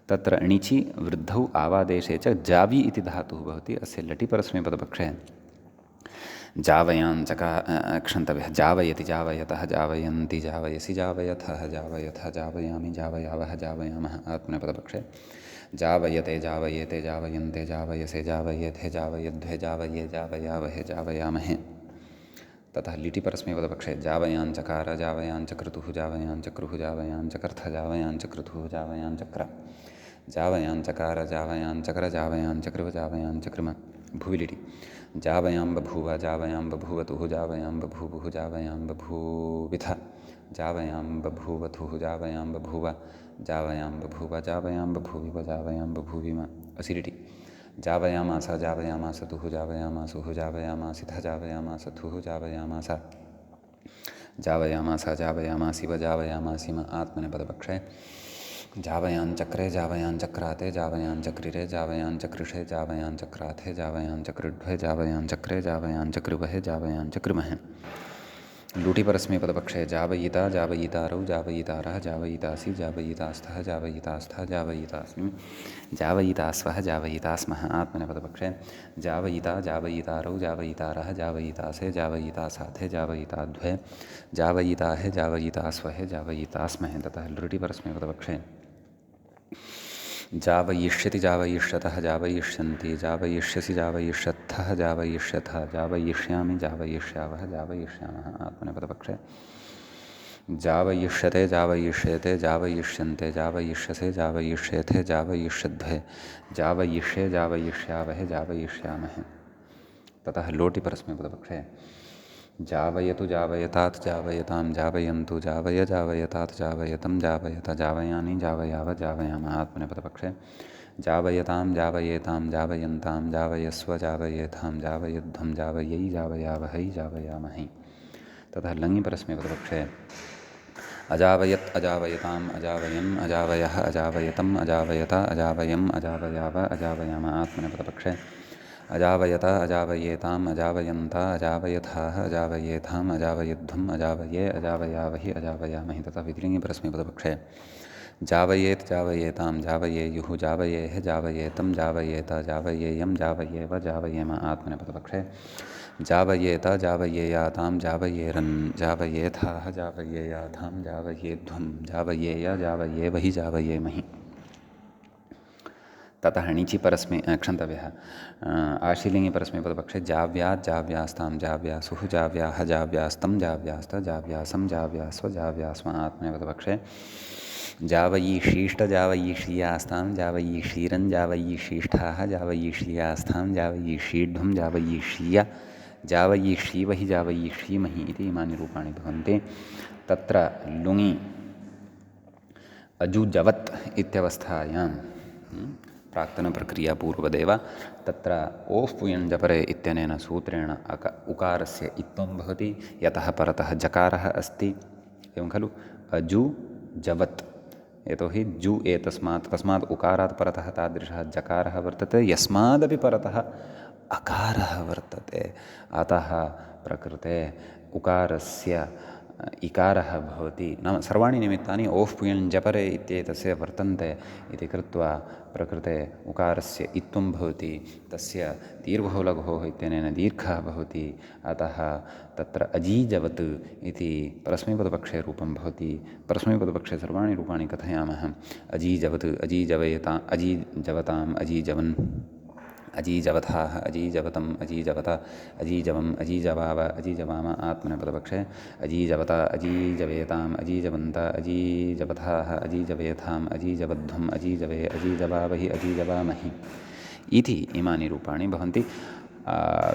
Speaker 1: तत्र णिचि वृद्धौ आवादेशे च जावि इति धातुः भवति अस्य लटि परस्मैपदपक्षे जावयान् क्षन्तव्यः जावयति जावयतः जावयन्ति जावयसि जावयथः जावयथः जावयामि जावयावः जावयामः आत्मनेपदपक्षे जावयते जावयेते जावयन्ते जावयसे जावयेथे जावयध्वे जावये जावयावहे जावयामहे ततः लिटि परस्मैपदपक्षे जावयाञ्चकार जावयाञ्चक्रतुः जावयाञ्चक्रुः जावयाञ्चकर्थ जावयाञ्चक्रतुः जावयाञ्चक्र जावयाञ्चकार जावयाञ्चकर जावयाञ्चकृव जावयाञ्चकृम भुवि लिटि जावयां बभूव जावयां बभूवतुः जावयां बभूवुः जावयां बभूविथ जावयां बभूवथुः जावयां बभूव जावयां बभूव जावयां बभूविव जावयां बभूविम असिलिटि जावयामास जावयामासतुः जावयामासुः जावयामासिथ जावयामासथुः जावयामास जावयामास जावयामासिव जावयामासिम आत्मनेपदपक्षे जावयाञ्चक्रे जावयाञ्चक्राते जावयाञ्चक्रिरे जावयाञ्चकृषे जावयाञ्चक्राथे जावयाञ्चकृड्वे जावयाञ्चक्रे जावयाञ्चकृवहे जावयाञ्चकृमहे लुटि परस्मैपदपक्षे जावयिता जावयितारौ जावयितारः जावयितासि जावयितास्थः जावयितास्थः जावयितास्मि जावयितास्वः जावयितास्मः आत्मनेपदपक्षे जावयिता जावयितारौ जावयितारः जावयितासे जावयितासाथे जावयिताध्वे जावयिताहे जावयितास्वहे जावयितास्महे ततः लृटि परस्मैपदपक्षे जावयिष्यति जावयिष्यतः जावयिष्यन्ति जावयिष्यसि जावयिष्यत्थः जावयिष्यथः जावयिष्यामि जावयिष्यावः जावयिष्यामः आत्मनेपदपक्षे जावयिष्यते जावयिष्येते जावयिष्यन्ते जावयिष्यसे जावयिष्येथे जावयिष्यध्वे जावयिष्ये जावयिष्यावहे जावयिष्यामहे ततः लोटि परस्मैपदपक्षे जावयतु जावयतात् जावयतां जावयन्तु जावय जावयतात् जावयतं जावयत जावयानि जावयाव जावयामः आत्मनेपदपक्षे जावयतां जावयेतां जावयन्तां जावयस्व जावयेथां जावयध्वं जावयै जावयावहै जावयामहै ततः लङि परस्मैपदपक्षे अजावयत् अजावयताम् अजावयन् अजावयः अजावयतम् अजावयत अजावयम् अजावयाव अजावयाम आत्मनेपदपक्षे अजावयत अजावयेताम् अजावयन्ता अजावयथाः अजावयेथाम् अजावयध्वम् अजावये अजावयावहि अजावयामहि तथा विधिलिङ्गि परस्मैपदपक्षे जावयेत् जावयेतां जावयेयुः जावयेः जावयेतं जावयेत जावयेयं जावयेव जावयेम आत्मनेपदपक्षे जावयेत जावयेयातां जावयेरन् जावयेथाः जावयेयाथां जावयेध्वं जावयेय जावयेवहि जावयेमहि ततः णिचि परस्मै क्षन्तव्यः आशीलिङ्गि परस्मैपदपक्षे जाव्यात् जाव्यास्तां जाव्यासुः जाव्याः जाव्यास्तं जाव्यास्त जाव्यासं जाव्यास्व जाव्यास्म आत्मनेपदपक्षे जावयीषीष्ट जावयीषीयास्तां जावयीषीरन् जावयीषीष्ठाः जावयीषीयास्थां जावयीषीढ्वं जावयीषीय जावयीषीवहि जावयीषीमहि इति इमानि रूपाणि भवन्ति तत्र लुङि अजुजवत् इत्यवस्थायां प्राक्तनप्रक्रियापूर्वदेव तत्र ओफ् पुयञ्जपरे इत्यनेन सूत्रेण उकारस्य इत्त्वं भवति यतः परतः जकारः अस्ति एवं खलु अजु जवत् यतोहि जु एतस्मात् तस्मात् उकारात् परतः तादृशः जकारः वर्तते यस्मादपि परतः अकारः वर्तते अतः प्रकृते उकारस्य इकारः भवति नाम सर्वाणि निमित्तानि ओफ् पुयञ्जपरे इत्येतस्य वर्तन्ते इति कृत्वा प्रकृते उकारस्य इत्त्वं भवति तस्य दीर्घो लघोः इत्यनेन दीर्घः भवति अतः तत्र अजीजवत् इति परस्मैपदपक्षे रूपं भवति परस्मैपदपक्षे सर्वाणि रूपाणि कथयामः अजीजवत् अजीजवयता अजीजवताम् अजीजवन् अजीजवथाः अजीजवतम् अजीजवत अजीजवम् अजीजवाव अजीजवाम आत्मनेपदपक्षे अजीजवत अजीजवेताम् अजीजवन्त अजीजवथाः अजीजवेथाम् अजीजवध्वम् अजीजवे अजीजवावहि अजीजवामहि इति इमानि रूपाणि भवन्ति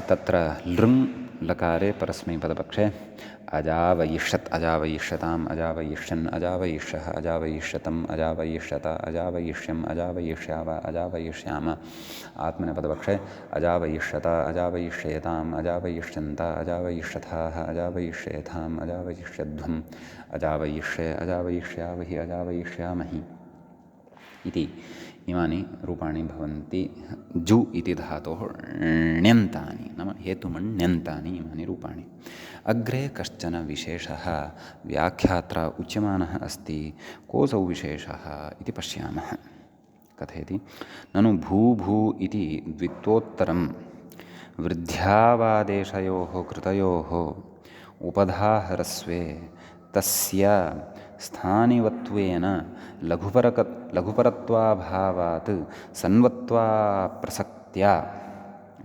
Speaker 1: तत्र लृङ् लकारे परस्मैपदपक्षे अजावयिष्यत् अजावयिष्यताम् अजावयिष्यन् अजावयिष्यः अजावयिष्यतम् अजावयिष्यत अजावयिष्यम् अजावयिष्याव अजावयिष्याम आत्मनेपदपक्षे अजावयिष्यत अजावयिष्येताम् अजावयिष्यन्त अजावयिष्यथाः अजावयिष्येथाम् अजावयिष्यध्वम् अजावयिष्ये अजावयिष्यावहि अजावयिष्यामहि इति इमानि रूपाणि भवन्ति। जु इति धातोः ण्यन्तानि नाम हेतुमण्यन्तानि इमानि रूपाणि। अग्रे कश्चन विशेषः व्याख्यात्रा उच्यमानः अस्ति। कोऽसौ विशेषः इति पश्यामः। कथयति ननु भू इति द्वित्वोत्तरं वृद्ध्यावादेशयोः कृतयोः उपधाहरस्वे तस्य स्थानिवत्वेन लघुपरत्वाभावात् सन्वत्वाप्रसक्त्या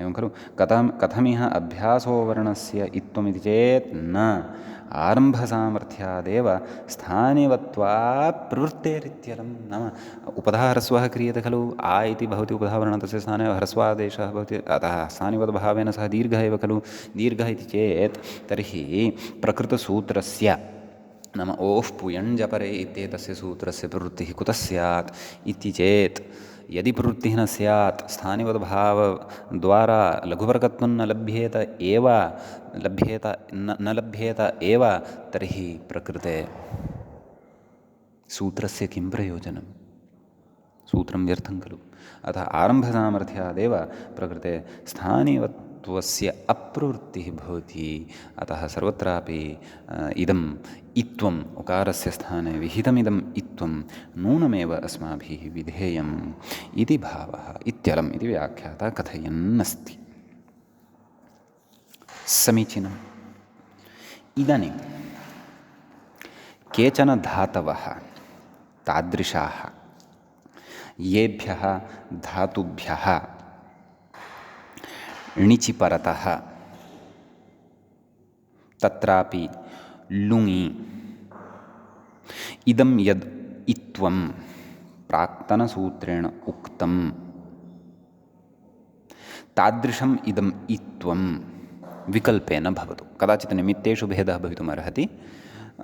Speaker 1: एवं खलु कथमिह अभ्यासो वर्णस्य इत्थमिति चेत् न आरम्भसामर्थ्यादेव स्थानिवत्वाप्रवृत्तेरित्यलं नाम उपधाह्रस्वः क्रियते खलु आ इति भवति उपधावर्णः तस्य स्थाने ह्रस्वादेशः भवति अतः स्थानिवद्भावेन सह दीर्घः एव खलु दीर्घः इति चेत् तर्हि प्रकृतसूत्रस्य नाम ओः पुयञ्जपरे इत्येतस्य सूत्रस्य प्रवृत्तिः कुतः स्यात् इति चेत् यदि प्रवृत्तिः न स्यात् स्थानिवद्भावद्वारा लघुवर्गत्वं न लभ्येत एव तर्हि प्रकृते सूत्रस्य किं प्रयोजनं सूत्रं व्यर्थं खलु। अतः आरम्भसामर्थ्यादेव प्रकृते स्थानिवत्वस्य अप्रवृत्तिः भवति। अतः सर्वत्रापि इदम् इत्वम् उकारस्य स्थाने विहितमिदम् इत्वं नूनमेव अस्माभिः विधेयम् इति भावः इत्यलम् इति व्याख्याता कथयन्नस्ति। समीचीनम्। इदानीं केचन धातवः तादृशाः येभ्यः धातुभ्यः णिचि परतः तत्रापि लुङि इदं यद् इत्वं प्राक्तनसूत्रेण उक्तं तादृशम् इदम् इत्वं विकल्पेन भवतु। कदाचित् निमित्तेषु भेदः भवितुमर्हति।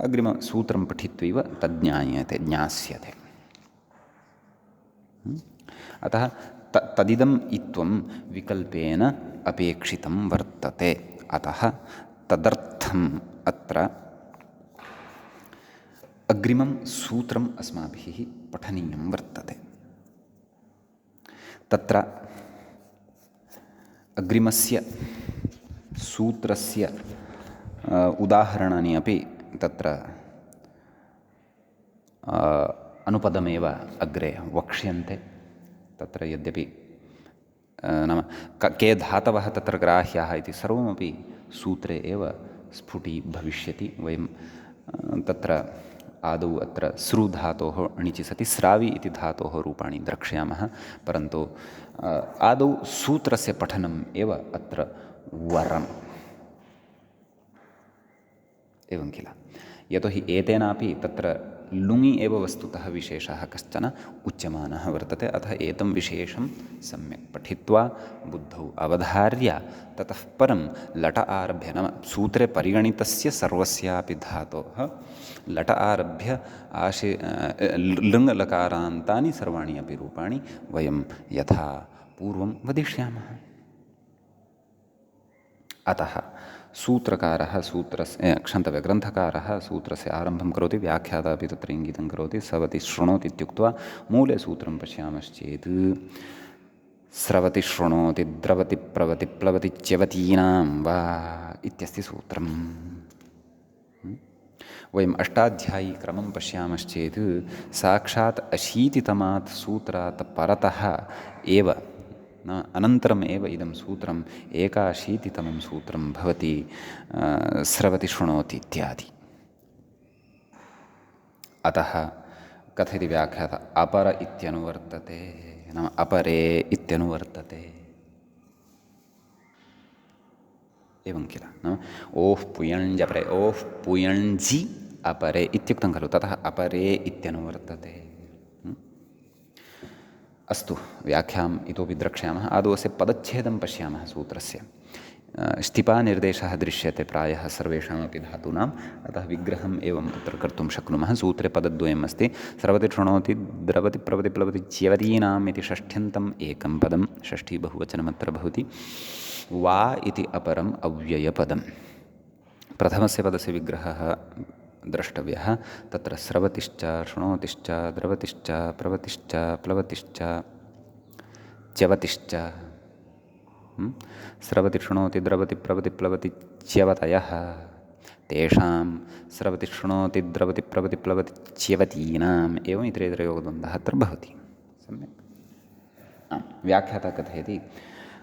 Speaker 1: अग्रिमसूत्रं पठित्वैव तज्ज्ञायते ज्ञास्यते। अतः तदिदम् इत्वं विकल्पेन अपेक्षितं वर्तते। अतः तदर्थम् अत्र अग्रिमं सूत्रम् अस्माभिः पठनीयं वर्तते। तत्र अग्रिमस्य सूत्रस्य उदाहरणानि अपि तत्र अनुपदमेव अग्रे वक्ष्यन्ते। तत्र यद्यपि नाम के धातवः तत्र ग्राह्याः इति सर्वमपि सूत्रे एव स्फुटी भविष्यति। वयं तत्र आदौ अत्र सृ धातोः णिचि सति स्रावि इति धातोः रूपाणि द्रक्ष्यामः। परन्तु आदौ सूत्रस्य पठनम् एव अत्र वरम् एवं किल। यतोहि एतेनापि तत्र लुङि एव वस्तुतः विशेषः कश्चन उच्यमानः वर्तते। अतः एतं विशेषं सम्यक् पठित्वा बुद्धौ अवधार्य ततः परं लट आरभ्य नाम सूत्रे परिगणितस्य सर्वस्यापि धातोः लट आरभ्य लृङ्लकारान्तानि सर्वाणि अपि रूपाणि वयं यथा पूर्वं वदिष्यामः। अतः सूत्रकारः ग्रन्थकारः सूत्रस्य आरम्भं करोति। व्याख्याता अपि तत्र इङ्गितं करोति। सवति शृणोति इत्युक्त्वा मूले सूत्रं पश्यामश्चेत् स्रवति शृणोति द्रवति प्रवति प्लवति च्यवतीनां वा इत्यस्ति सूत्रम्। वयम् अष्टाध्यायी क्रमं पश्यामश्चेत् साक्षात् अशीतितमात् सूत्रात् परतः एव अनन्तरम् एव इदं सूत्रम् एकाशीतितमं सूत्रं भवति। स्रवति शृणोति इत्यादि। अतः कथयति व्याख्याता अपर इत्यनुवर्तते नाम अपरे इत्यनुवर्तते एवं किल। नाम ओः पुयञ्जपरे ओः पुयञ्जि अपरे इत्युक्तं खलु। ततः अपरे इत्यनुवर्तते। अस्तु व्याख्याम् इतोपि द्रक्ष्यामः। आदौ अस्य पदच्छेदं पश्यामः सूत्रस्य। स्थिपानिर्देशः दृश्यते प्रायः सर्वेषामपि धातूनाम्, अतः विग्रहम् एवम् अत्र कर्तुं शक्नुमः। सूत्रे पदद्वयम् अस्ति, स्रवति शृणोति द्रवति प्रवति प्लवति च्यवतीनाम् इति षष्ठ्यन्तम् एकं पदं, षष्ठी बहुवचनमत्र भवति। वा इति अपरम् अव्ययपदं। प्रथमस्य पदस्य विग्रहः द्रष्टव्यः। तत्र स्रवतिश्च शृणोतिश्च द्रवतिश्च प्रवतिश्च प्लवतिश्च च्यवतिश्च। स्रवति शृणोति द्रवति प्रवति प्लवति च्यवतयः, तेषां स्रवति शृणोति द्रवति प्रवति प्लवति च्यवतीनाम् एवम् इतरेतरयोगद्वन्द्वः अत्र भवति। सम्यक्। व्याख्याता कथयति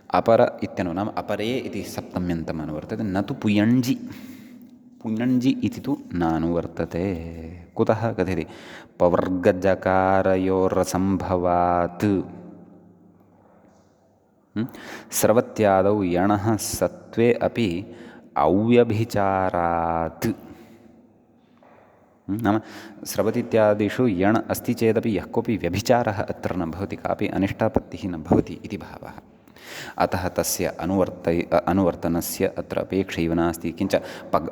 Speaker 1: अपर इत्यनु नाम अपरे इति सप्तम्यन्तम् अनुवर्तते, न तु पुयञ्जि। पुयञ्जि इति तु नानुवर्तते। कुतः कथयति पवर्गजकारयोरसम्भवात् स्रवत्यादौ यणः सत्त्वे अपि अव्यभिचारात्। नाम स्रवतीत्यादिषु यण् अस्ति चेदपि यः कोऽपि व्यभिचारः अत्र न भवति, कापि अनिष्टापत्तिः न भवति इति भावः। अतः तस्य अनुवर्तनस्य अत्र अपेक्षैव नास्ति। किञ्च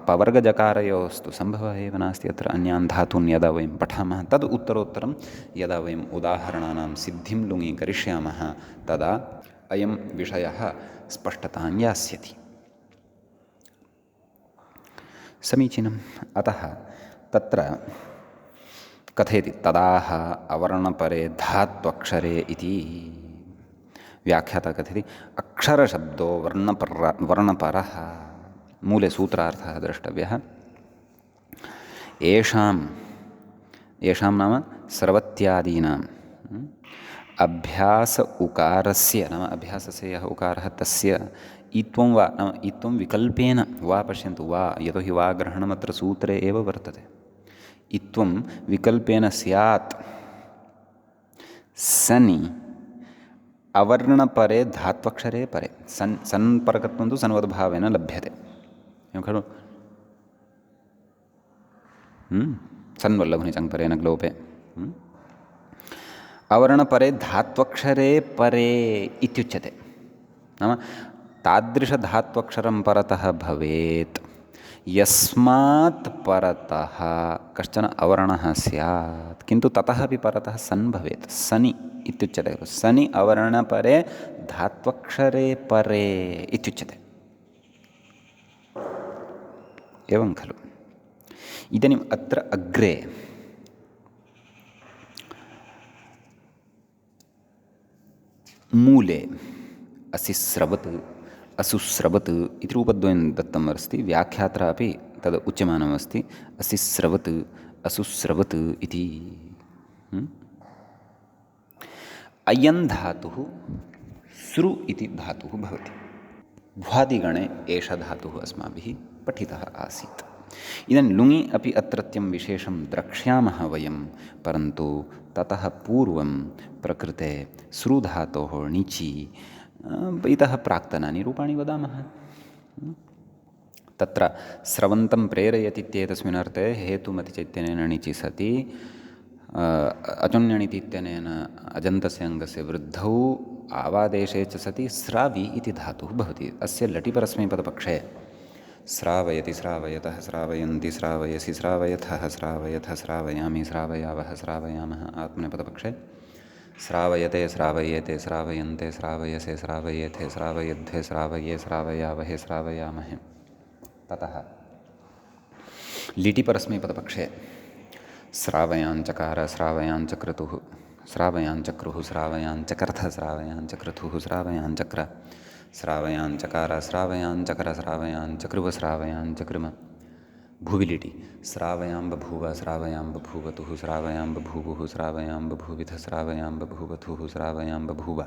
Speaker 1: पवर्गजकारयोस्तु सम्भवः एव नास्ति। अत्र अन्यान् धातून् यदा वयं पठामः तद् उत्तरोत्तरं यदा वयम् उदाहरणानां सिद्धिं लुङि करिष्यामः तदा अयं विषयः स्पष्टतां यास्यति। समीचीनम्। अतः तत्र कथयति तदाह अवर्णपरे धात्वक्षरे इति। व्याख्याता कथयति अक्षरशब्दो वर्णपरः। मूले सूत्रार्थः द्रष्टव्यः। येषां नाम सर्वत्यादीनां अभ्यास उकारस्य, नाम अभ्यासस्य यः उकारः तस्य ईत्वं वा, नाम ईत्वं विकल्पेन वा, पश्यन्तु वा, यतोहि वा ग्रहणम् अत्र सूत्रे एव वर्तते। ईत्वं विकल्पेन स्यात् सनि अवर्णपरे धात्वक्षरे परे। सन्परकत्वं तु सन्वद्भावेन लभ्यते, एवं खलु। सन्वल्लभुनि चङ्परे न ग्लोपे। अवर्णपरे धात्वक्षरे परे इत्युच्यते। नाम तादृशधात्वक्षरं परतः भवेत् यस्मात् परतः कश्चन अवर्णः स्यात्, किन्तु ततः अपि परतः सन् भवेत्। सनि इत्युच्यते। सनि अवर्णपरे धात्वक्षरे परे इत्युच्यते। एवं खलु। इदानीम् अत्र अग्रे मूले असिस्रवत् असुस्रवत् इति रूपद्वयं दत्तम् अस्ति। व्याख्यात्रा अपि तद् उच्यमानमस्ति, असिस्रवत् असुस्रवत् इति। अयं धातुः सृ इति धातुः भवति। भ्वादिगणे एषः धातुः अस्माभिः पठितः आसीत्। इदानीं लुङि अपि अत्रत्यं विशेषं द्रक्ष्यामः वयं, परन्तु ततः पूर्वं प्रकृते सृधातोः णिचि इतः प्राक्तनानि रूपाणि वदामः। तत्र स्रवन्तं प्रेरयति इत्येतस्मिन् अर्थे हेतुमतिचैत्यनेन णिचि सति अचुण्यणिति इत्यनेन अजन्तस्य अङ्गस्य वृद्धौ आवादेशे च सति स्रावि इति धातुः भवति। अस्य लटिपरस्मैपदपक्षे श्रावयति श्रावयतः श्रावयन्ति श्रावयसि श्रावयथः श्रावयथ श्रावयामि श्रावयावः श्रावयामः आत्मनेपदपक्षे श्रावयते श्रावयेते श्रावयन्ते श्रावयसे श्रावयेथे श्रावयध्वे श्रावये श्रावयावहे श्रावयामहे। ततः लिटिपरस्मैपदपक्षे श्रावयाञ्चकार श्रावयाञ्चक्रतुः श्रावयाञ्चक्रुः श्रावयाञ्चकर्थ श्रावयाञ्चक्रतुः श्रावयाञ्चक्र श्रावयाञ्चकार श्रावयाञ्चकर श्रावयाञ्चकृव श्रावयाञ्चकृम। भुविलिटि श्रावयां बभूव श्रावयां बभूवतुः श्रावयां बभूवुः श्रावयां बभूविथ श्रावयां बभूवथुः श्रावयां बभूव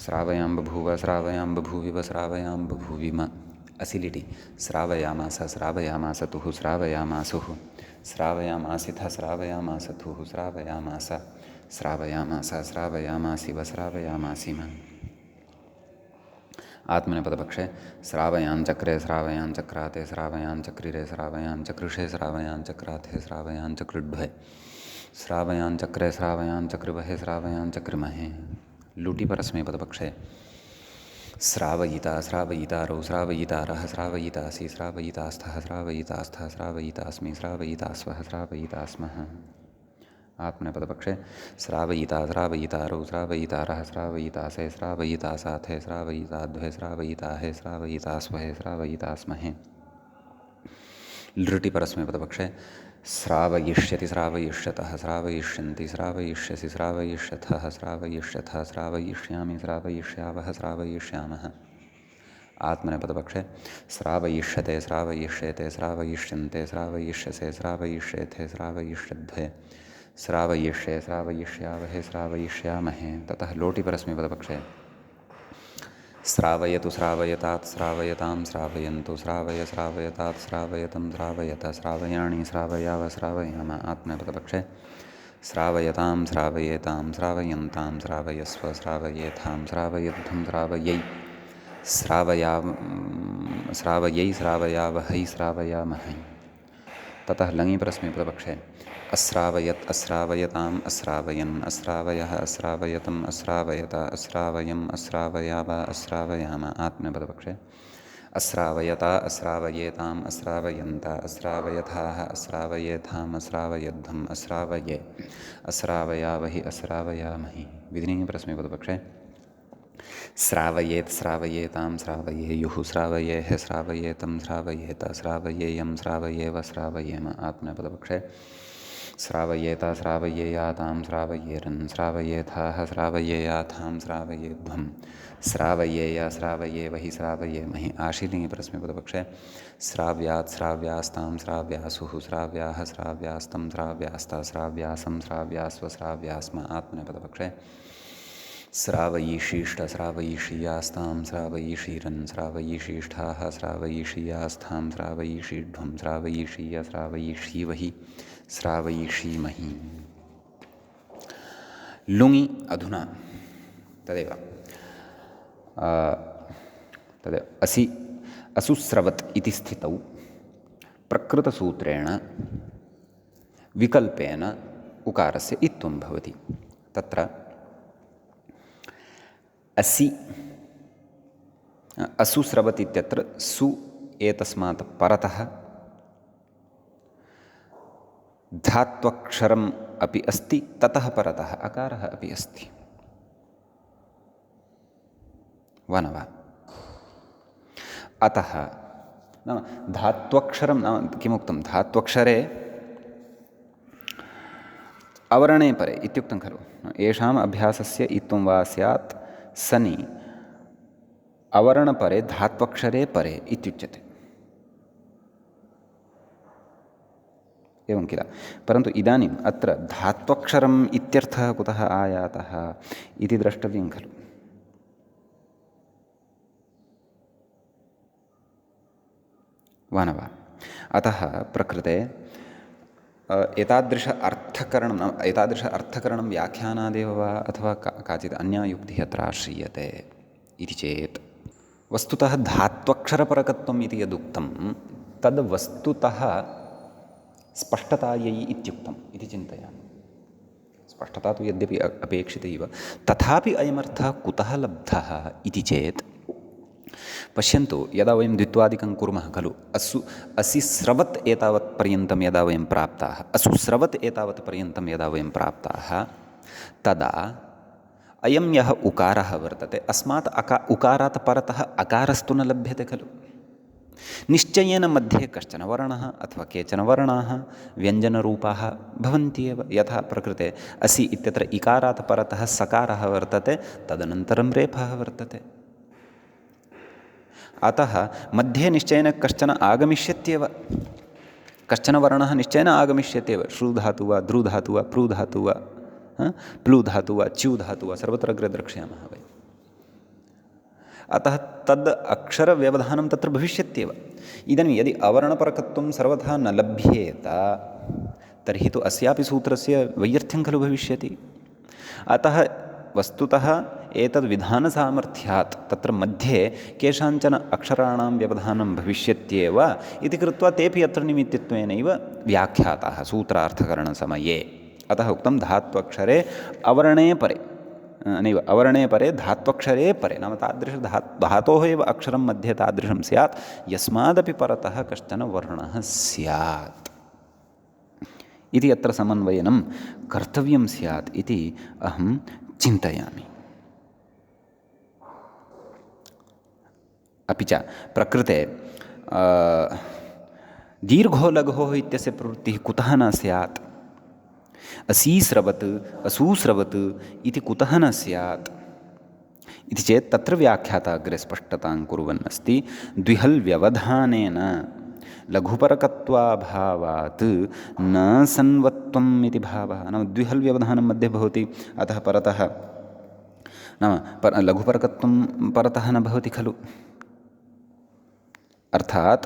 Speaker 1: श्रावयां बभूव श्रावयां बभूविव श्रावयां बभूविम। असिलिटि श्रावयामास श्रावयामासतुः श्रावयामासुः श्रावयामासिथ श्रावयामासथुः श्रावयामास श्रावयामास श्रावयामासिव श्रावयामासिम। आत्मनेपदपक्षे श्रावयाञ्चक्रे श्रावयाञ्चक्राते श्रावयाञ्चक्रिरे श्रावयाञ्चकृषे श्रावयाञ्चक्राथे श्रावयाञ्चकृड्भे श्रावयाञ्चक्रे श्रावयाञ्चकृवहे श्रावयाञ्चकृमहे। लुटिपरस्मैपदपक्षे श्रावयिता श्रावयितारौ श्रावयितारः श्रावयितासि श्रावयितास्थः श्रावयितास्थः श्रावयितास्मि श्रावयितास्वः श्रावयितास्मः। आत्मनेपदपक्षे श्रावयिता श्रावयितारौ श्रावयितारः श्रावयितासे श्रावयितासाथे श्रावयिताध्वे श्रावयिताहे श्रावयितास्वहे श्रावयितास्महे। लृटिपरस्मैपदपक्षे श्रावयिष्यति श्रावयिष्यतः श्रावयिष्यन्ति श्रावयिष्यसि श्रावयिष्यथः श्रावयिष्यथः श्रावयिष्यामि श्रावयिष्यावः श्रावयिष्यामः। आत्मनेपदपक्षे श्रावयिष्यते श्रावयिष्येते श्रावयिष्यन्ते श्रावयिष्यसे श्रावयिष्येथे श्रावयिष्यध्वे श्रावयिष्ये श्रावयिष्यावहे श्रावयिष्यामहे। ततः लोटिपरस्मैपदपक्षे श्रावयतु श्रावयतात् श्रावयतां श्रावयन्तु श्रावय श्रावयतात् श्रावयतं श्रावयत श्रावयाणि श्रावयाव श्रावयाम। आत्मनेपदपक्षे श्रावयतां श्रावयेतां श्रावयन्तां श्रावयस्व श्रावयेथां श्रावयध्वं श्रावयै श्रावयै श्रावयावहै श्रावयामहै। ततः लङिपरस्मैपदपक्षे अश्रावयत् अश्रावयताम् अश्रावयन् अश्रावयः अश्रावयतम् अश्रावयत अश्रावयम् अश्रावयाव अश्रावयाम। आत्मनेपदपक्षे अश्रावयता अश्रावयेताम् अश्रावयन्त अश्रावयथाः अश्रावयेथाम् अश्रावयध्वम् अश्रावये अश्रावयावहि अश्रावयामहि। विधिनिपरस्मैपदपक्षे श्रावयेत् श्रावयेतां श्रावयेयुः श्रावयेः श्रावयेतं श्रावयेत श्रावयेयं श्रावयेव श्रावयेम। आत्मनेपदपक्षे श्रावयेता श्रावयेयातां श्रावयेरन् श्रावयेथाः श्रावयेयाथां श्रावयेध्वं श्रावयेय श्रावयेवहि श्रावयेमहि। आशीलिङ्गिपरस्मैपदपक्षे श्राव्यात् श्राव्यास्तां श्राव्यासुः श्राव्याः श्राव्यास्तं श्राव्यास्ता श्राव्यासं श्राव्यास्व श्राव्यास्म। आत्मनेपदपक्षे श्रावयिषीष्ट श्रावयिषीयास्तां श्रावयिषीरन् श्रावयिषीष्ठाः श्रावयिषीयास्थां श्रावयिषीढ्वं श्रावयिषीय श्रावयिषीवहि श्रावयिषीमहि। लुङि अधुना तदेव असि असुस्रवत् इति स्थितौ प्रकृतसूत्रेण विकल्पेन उकारस्य इत्त्वं भवति। तत्र असि असुस्रवत् इत्यत्र सु एतस्मात् परतः धात्वक्षरम् अपि अस्ति, ततः परतः अकारः अपि अस्ति, वा न वा? अतः नाम धात्वक्षरं नाम किमुक्तं, धात्वक्षरे अवर्णे परे इत्युक्तं खलु। येषाम् अभ्यासस्य इत्त्वं वा स्यात् सनि अवर्णपरे धात्वक्षरे परे इत्युच्यते, एवं किल। परन्तु इदानीम् अत्र धात्वक्षरम् इत्यर्थः कुतः आयातः इति द्रष्टव्यं खलु। वा न वा? अतः प्रकृते एतादृश अर्थकरणं नाम एतादृश अर्थकरणं व्याख्यानादेव वा अथवा काचित् अन्या युक्तिः अत्र आश्रीयते इति चेत् वस्तुतः धात्वक्षरपरकत्वम् इति यदुक्तं तद् वस्तुतः स्पष्टतायै इत्युक्तम् इति चिन्तयामि। स्पष्टता तु यद्यपि अपेक्षितैव, तथापि अयमर्थः कुतः लब्धः इति चेत् पश्यन्तु, यदा वयं द्वित्वादिकं कुर्मः खलु, असिस्रवत् एतावत् पर्यन्तं यदा वयं प्राप्ताः, असुस्रवत् एतावत् पर्यन्तं यदा वयं प्राप्ताः, तदा अयं यः उकारः वर्तते अस्मात् उकारात् परतः अकारस्तु न लभ्यते खलु। निश्चयेन मध्ये कश्चन वर्णः अथवा केचन वर्णाः व्यञ्जनरूपाः भवन्ति एव। यथा प्रकृते असि इत्यत्र इकारात् परतः सकारः वर्तते, तदनन्तरं रेफः वर्तते। अतः मध्ये निश्चयेन कश्चन आगमिष्यत्येव, कश्चन वर्णः निश्चयेन आगमिष्यत्येव। श्रुधातु वा ध्रुधातु वा प्रुधातु वा प्लुधातु वा च्युधातु वा सर्वत्र अग्रे द्रक्ष्यामः वयम्। अतः तद् अक्षरव्यवधानं तत्र भविष्यत्येव। इदानीं यदि अवर्णपरकत्वं सर्वथा न लभ्येत तर्हि तु अस्यापि सूत्रस्य वैयर्थ्यं खलु भविष्यति। अतः वस्तुतः एतद् विधानसामर्थ्यात् तत्र मध्ये केषाञ्चन अक्षराणां व्यवधानं भविष्यत्येव इति कृत्वा तेऽपि अत्र निमित्तत्वेनैव व्याख्याताः सूत्रार्थकरणसमये। अतः उक्तं धात्वक्षरे अवर्णे परे नैव अवर्णे परे धात्वक्षरे परे नाम धातोः एव अक्षरं मध्ये तादृशं स्यात् यस्मादपि परतः कश्चन वर्णः स्यात् इति अत्र समन्वयनं कर्तव्यं स्यात् इति अहं चिन्तयामि। अपि च प्रकृते दीर्घो लघोः इत्यस्य प्रवृत्तिः कुतः न स्यात्? असीस्रवत् असूस्रवत् इति कुतः न स्यात् इति चेत् तत्र व्याख्याता अग्रे स्पष्टतां कुर्वन् अस्ति। द्विहल् व्यवधानेन लघुपरकत्वाभावात् न सन्वत्वम् इति भावः। नाम द्विहल् व्यवधानं मध्ये भवति, अतः परतः नाम लघुपरकत्वं परतः न भवति खलु। अर्थात्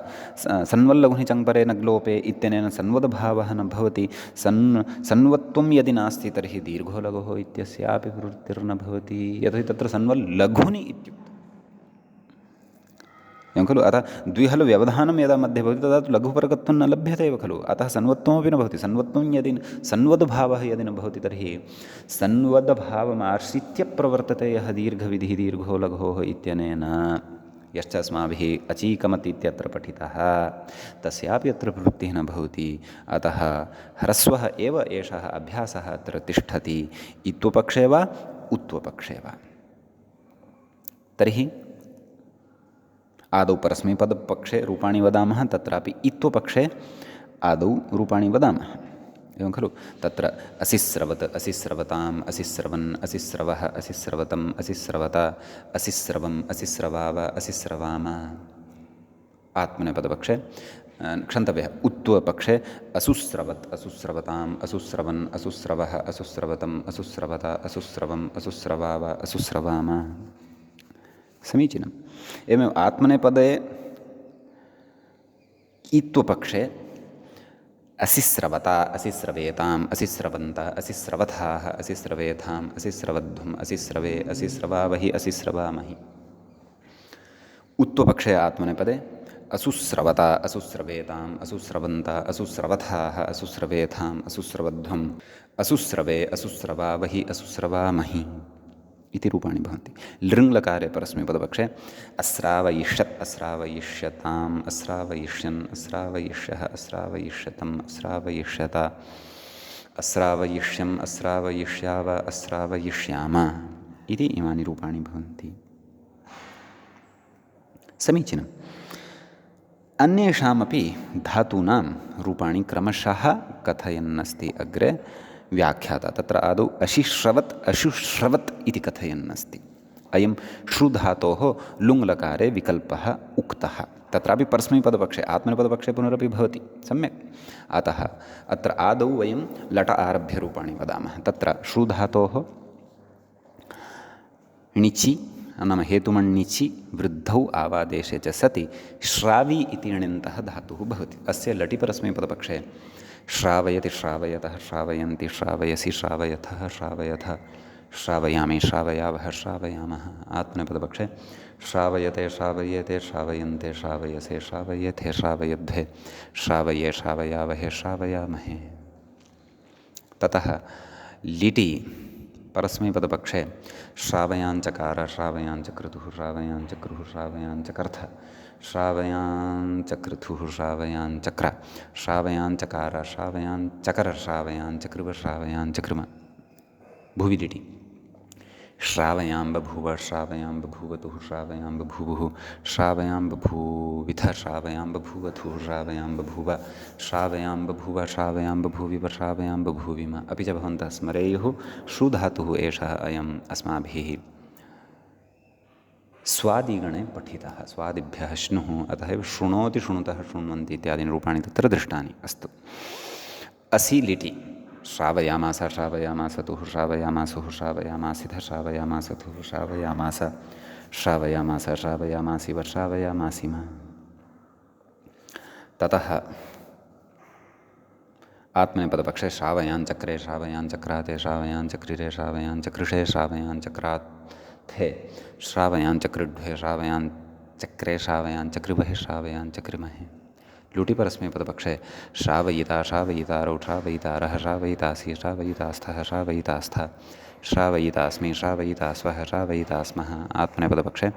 Speaker 1: सन्वल्लघुनि चङ्परे नग्लोपे इत्यनेन सन्वद्भावः न भवति। सन्वत्वं यदि नास्ति तर्हि दीर्घो लघोः इत्यस्यापि प्रवृत्तिर्न भवति, यतोहि तत्र सन्वल्लघुनि इत्युक्तम् एवं खलु। अतः द्विहल् व्यवधानं यदा मध्ये भवति तदा तु लघुपरकत्वं न लभ्यते एव खलु। अतः सन्वत्वमपि न भवति। सन्वत्वं यदि सन्वद्भावः यदि न भवति तर्हि सन्वद्भावमाश्रित्य प्रवर्तते यः दीर्घविधिः दीर्घो लघोः इत्यनेन, यश्च अस्माभिः अचीकमत् इत्यत्र पठितः, तस्यापि अत्र प्रवृत्तिः न भवति। अतः ह्रस्वः एव एषः अभ्यासः अत्र तिष्ठति, इत्वपक्षे वा उत्वपक्षे वा। तर्हि आदौ परस्मैपदपक्षे रूपाणि वदामः, तत्रापि इत्वपक्षे आदौ रूपाणि वदामः एवं खलु। तत्र असिस्रवत् असिस्रवताम् असिस्रवन् असिस्रवः असिस्रवतम् असिस्रवत असिस्रवम् असिस्रवाव असिस्रवाम। आत्मनेपदपक्षे क्षन्तव्यः उत्वपक्षे असुस्रवत् अസുस्रवताम् असुस्रवन् असुस्रवः असुस्रवतम् असुस्रवत असुस्रवम् असुस्रवाव असुस्रवाम। समीचीनम्। एवमेव आत्मनेपदे इत्वपक्षे असिस्रवता असिस्रवेताम् असिस्रवन्त असिस्रवथाः असिस्रवेथाम् असिस्रवध्वम् असिस्रवे असिस्रवावहि असिस्रवामहि। उत्वपक्षे आत्मनेपदे असुस्रवता असुस्रवेताम् अസുस्रवन्त असुस्रवथाः असुस्रवेथाम् अസുस्रवध्वम् अസുस्रवे असुस्रवावहि असुस्रवामहि इति रूपाणि भवन्ति। लृङ्लकारे परस्मैपदपक्षे अस्रावयिष्यत् अस्रावयिष्यताम् अस्रावयिष्यन् अस्रावयिष्यः अस्रावयिष्यतम् अस्रावयिष्यत अस्रावयिष्यम् अस्रावयिष्याव अस्रावयिष्याम इति इमानि रूपाणि भवन्ति। समीचीनम्। अन्येषामपि धातूनां रूपाणि क्रमशः कथयन्नस्ति अग्रे व्याख्याता। तत्र आदौ अशिश्रवत् अशुश्रवत् इति कथयन्नस्ति। अयं श्रुधातोः लुङ्लकारे विकल्पः उक्तः। तत्रापि परस्मैपदपक्षे आत्मनेपदपक्षे पुनरपि भवति सम्यक्। अतः अत्र आदौ वयं लट आरभ्य रूपाणि वदामः। तत्र श्रुधातोः णिचि नाम हेतुमण्णिचि वृद्धौ आवादेशे च सति श्रावी इति णिन्तः धातुः भवति। अस्य लटि परस्मैपदपक्षे श्रावयति श्रावयतः श्रावयन्ति श्रावयसि श्रावयथः श्रावयथ श्रावयामि श्रावयावः श्रावयामः। आत्मनेपदपक्षे श्रावयते श्रावयेते श्रावयन्ते श्रावयसे श्रावयेथे श्रावयध्वे श्रावये श्रावयावहे श्रावयामहे। ततः लिटि परस्मैपदपक्षे श्रावयाञ्चकार श्रावयाञ्चक्रतुः श्रावयाञ्चक्रुः श्रावयाञ्चकर्थ श्रावयाञ्चकृतुः श्रावयाञ्चक्र श्रावयाञ्चकार श्रावयाञ्चकर श्रावयाञ्चकृव श्रावयाञ्चकृम। भुवि लिटि श्रावयां बभूव श्रावयां बभूवतुः श्रावयां बभूवुः श्रावयां बभूविथ श्रावयां बभूवथुः श्रावयां बभूव श्रावयां बभूव श्रावयां बभूविव श्रावयां बभूविम। अपि च भवन्तः स्मरेयुः श्रुधातुः एषः अयम् अस्माभिः स्वादिगणे पठितः। स्वादिभ्यः श्नुः, अतः एव शृणोति शृणुतः शृण्वन्ति इत्यादीनि रूपाणि तत्र दृष्टानि। अस्तु। असि लिटि श्रावयामास श्रावयामासतुः श्रावयामासुः श्रावयामासिथ श्रावयामासतुः श्रावयामास श्रावयामास श्रावयामासिव श्रावयामासिम। ततः आत्मनेपदपक्षे श्रावयाञ्चक्रे श्रावयाञ्चक्राते श्रावयाञ्चक्रिरे श्रावयाञ्चकृषे श्रावयाञ्चक्राथे श्रावयाञ्चकृड्वे श्रावयाञ्चक्रे श्रावयाञ्चकृवहे श्रावयाञ्चकृमहे। लुटि परस्मैपदपक्षे श्रावयिता श्रावयितारौ श्रावयितारः श्रावयितासि श्रावयितास्थः श्रावयितास्था श्रावयितास्मि श्रावयितास्वः श्रावयितास्मः आत्मनेपदपक्षे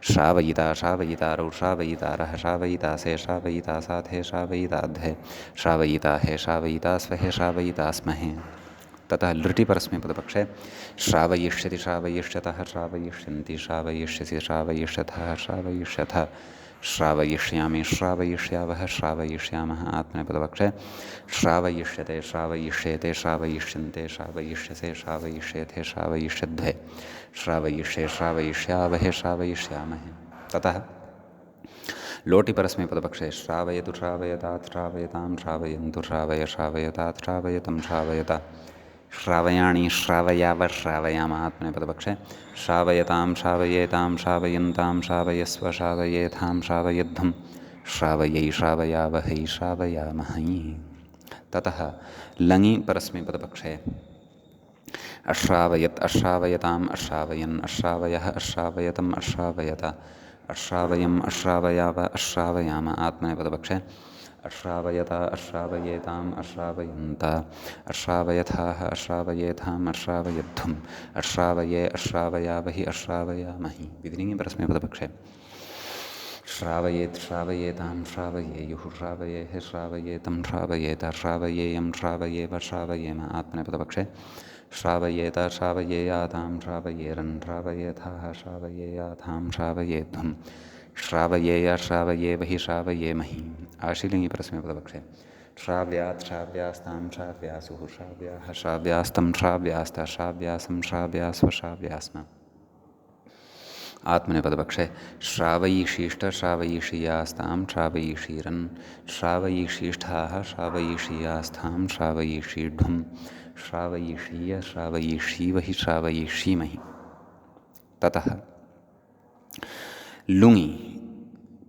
Speaker 1: श्रावयिता श्रावयितारौ श्रावयितारः श्रावयितासे श्रावयितासाथे श्रावयिताध्वे श्रावयिताहे श्रावयितास्वहे श्रावयितास्महे। ततः लृटि परस्मैपदपक्षे श्रावयिष्यति श्रावयिष्यतः श्रावयिष्यन्ति श्रावयिष्यसि श्रावयिष्यथः श्रावयिष्यथ श्रावयिष्यामि श्रावयिष्यावः श्रावयिष्यामः आत्मनेपदपक्षे श्रावयिष्यते श्रावयिष्येते श्रावयिष्यन्ते श्रावयिष्यसे श्रावयिष्येथे श्रावयिष्यध्वे श्रावयिष्ये श्रावयिष्यावहे श्रावयिष्यामहे। ततः लोटि परस्मैपदपक्षे श्रावयतु श्रावयतात् श्रावयतां श्रावयन्तु श्रावय श्रावयतात् श्रावयतं श्रावयता श्रावयाणि श्रावयाव श्रावयाम आत्मनेपदपक्षे श्रावयतां श्रावयेतां श्रावयन्तां श्रावयस्व श्रावयेथां श्रावयध्वं श्रावयै श्रावयावहै श्रावयामहै। ततः लङि परस्मैपदपक्षे अश्रावयत् अश्रावयताम् अश्रावयन् अश्रावयः अश्रावयतम् अश्रावयत अश्रावयम् अश्रावयाव अश्रावयाम आत्मनेपदपक्षे अश्रावयता अश्रावयेताम् अश्रावयन्त अश्रावयथाः अश्रावयेथाम् अश्रावयध्वम् अश्रावये अश्रावयावहि अश्रावयामहि। विधिलिङ्गि परस्मैपदपक्षे श्रावयेत् श्रावयेतां श्रावयेयुः श्रावयेः श्रावयेतं श्रावयेत श्रावयेयं श्रावयेव श्रावयेम आत्मनेपदपक्षे श्रावयेत श्रावयेयातां श्रावयेरन् श्रावयेथाः श्रावयेयाथां श्रावयेध्वं श्रावयेय श्रावयेवहि श्रावयेमहि। आशीलिङ्गि परस्मैपदपक्षे श्राव्यात् श्राव्यास्तां श्राव्यासुः श्राव्याः श्राव्यास्तं श्राव्यास्त श्राव्यासं श्राव्यास्व श्राव्यास्म आत्मनेपदपक्षे श्रावयिषीष्ट श्रावयिषीयास्तां श्रावयिषीरन् श्रावयिषीष्ठाः श्रावयिषीयास्थां श्रावयिषीढ्वं श्रावयिषीय श्रावयिषीवहि श्रावयिषीमहि। ततः लुङि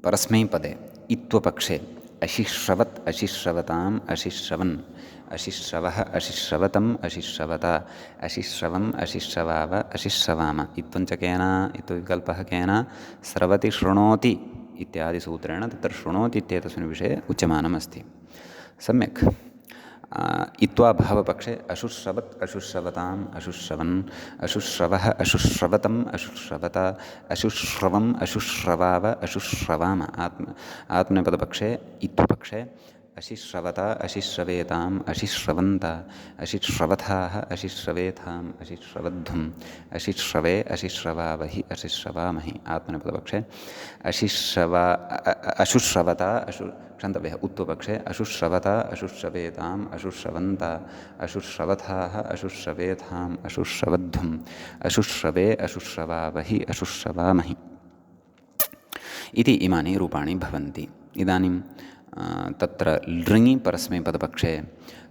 Speaker 1: परस्मैपदे इत्वपक्षे अशिश्रवत् अशिश्रवताम् अशिश्रवन् अशिश्रवः अशिश्रवतम् अशिश्रवता अशिश्रवम् अशिश्रवाव अशिश्रवाम इत्वञ्चकेन इत्विकल्पः केन स्रवति शृणोति इत्यादि सूत्रेण तत्र शृणोति इत्येतस्मिन् विषये उच्यमानमस्ति। सम्यक् इत्वा भावपक्षे अशुश्रवत् अशुश्रवताम् अशुश्रवन् अशुश्रवः अशुश्रवतम् अशुश्रवता अशुश्रवम् अशुश्रवाव अशुश्रवाम आत्मनेपदपक्षे इत्वपक्षे अशिश्रवता अशिश्रवेताम् अशिश्रवन्त अशिश्रवथाः अशिश्रवेथाम् अशिश्रवध्वम् अशिश्रवे अशिश्रवावहि अशिश्रवामहि आत्मनेपदपक्षे अशुश्रवता क्षन्तव्यः उत्वपक्षे अशुश्रवता अशुश्रवेताम् अशुश्रवन्त अशुश्रवथाः अशुश्रवेथाम् अशुश्रवध्वम् अशुश्रवे अशुश्रवावहि अशुश्रवामहि इति इमानि रूपाणि भवन्ति। इदानीं तत्र लृङि परस्मैपदपक्षे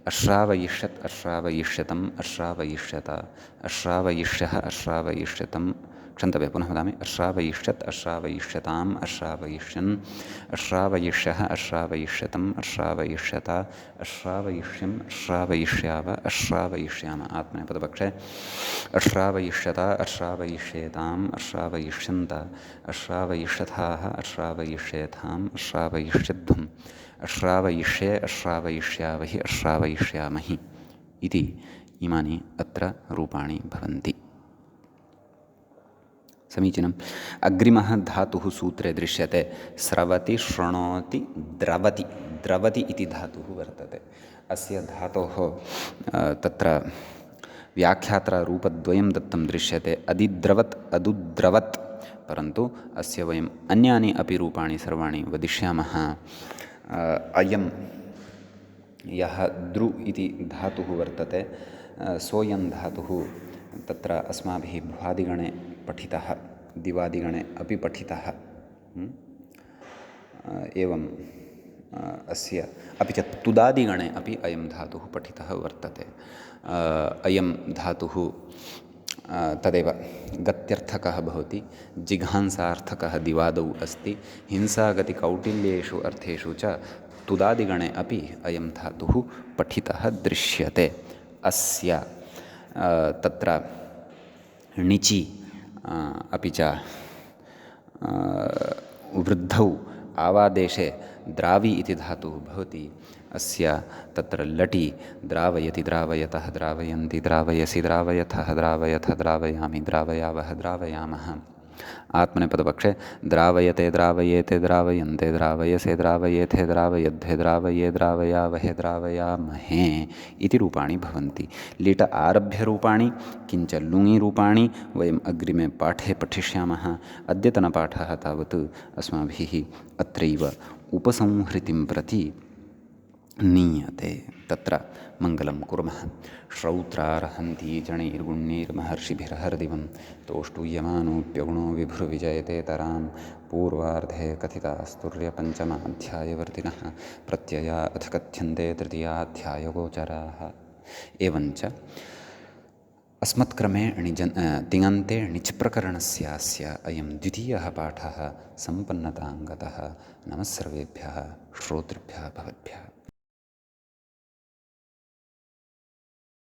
Speaker 1: अश्रावयिष्यत् अश्रावयिष्यतम् अश्रावयिष्यत अश्रावयिष्यः अश्रावयिष्यतं क्षन्तव्यः पुनः वदामि अश्रावयिष्यत् अश्रावयिष्यताम् अश्रावयिष्यन् अश्रावयिष्यः अश्रावयिष्यतम् अश्रावयिष्यत अश्रावयिष्यम् अश्रावयिष्याव अश्रावयिष्याम आत्मनेपदपक्षे अश्रावयिष्यत अश्रावयिष्येताम् अश्रावयिष्यन्त अश्रावयिष्यथाः अश्रावयिष्येथाम् अश्रावयिष्यध्वम् अश्रावयिष्ये अश्रावयिष्यावहि अश्रावयिष्यामहि इति इमानि अत्र रूपाणि भवन्ति। समीचीनम्। अग्रिमः धातुः सूत्रे दृश्यते स्रवति शृणोति द्रवति द्रवति इति धातुः वर्तते। अस्य धातोः तत्र व्याख्यात्ररूपद्वयं दत्तं दृश्यते अधिद्रवत् अदुद्रवत् परन्तु अस्य वयम् अन्यानि अपि रूपाणि सर्वाणि वदिष्यामः। अयं यः द्रु इति धातुः वर्तते सोऽयं धातुः तत्र अस्माभिः भ्वादिगणे पठितः दिवादिगणे अपि पठितः। एवम् अस्य अपि च तुदादिगणे अपि अयं धातुः पठितः वर्तते। अयं धातुः तदेव गत्यर्थकः भवति, जिघांसार्थकः दिवादौ अस्ति, हिंसागतिकौटिल्येषु अर्थेषु च तुदादिगणे अपि अयं धातुः पठितः दृश्यते। अस्य तत्र णिचि अपि च वृद्धौ आवादेशे द्रावि इति धातुः भवति अस्य तत्र लटि द्रावयति द्रावयतः द्रावयन्ति द्रावयसि द्रावयथः द्रावयथ द्रावयामि द्रावयावः द्रावयामः आत्मनेपदपक्षे द्रावयते द्रावयेते द्रावयन्ते द्रावयसे द्रावयेथे द्रावयध्वे द्रावये द्रावयावहे द्रावयामहे इति रूपाणि भवन्ति। लिट आरभ्य रूपाणि किञ्च लुङि रूपाणि वयम् अग्रिमे पाठे पठिष्यामः। अद्यतनपाठः तावत् अस्माभिः अत्रैव उपसंहृतिं प्रति नीयते। तत्र मङ्गलं कुर्मः। श्रौत्रार्हन्ति जणैर्गुण्यैर्महर्षिभिर्हरदिवं तोष्टूयमानोऽप्यगुणो विभुर्विजयतेतरां पूर्वार्धे कथितास्तुर्यपञ्चमाध्यायवर्तिनः प्रत्यया अथ कथ्यन्ते तृतीयाध्यायगोचराः। एवञ्च अस्मत्क्रमेण तिङन्ते णिच् प्रकरणस्यास्य अयं द्वितीयः पाठः सम्पन्नतां गतः। नमः सर्वेभ्यः श्रोतृभ्यः भवद्भ्यः।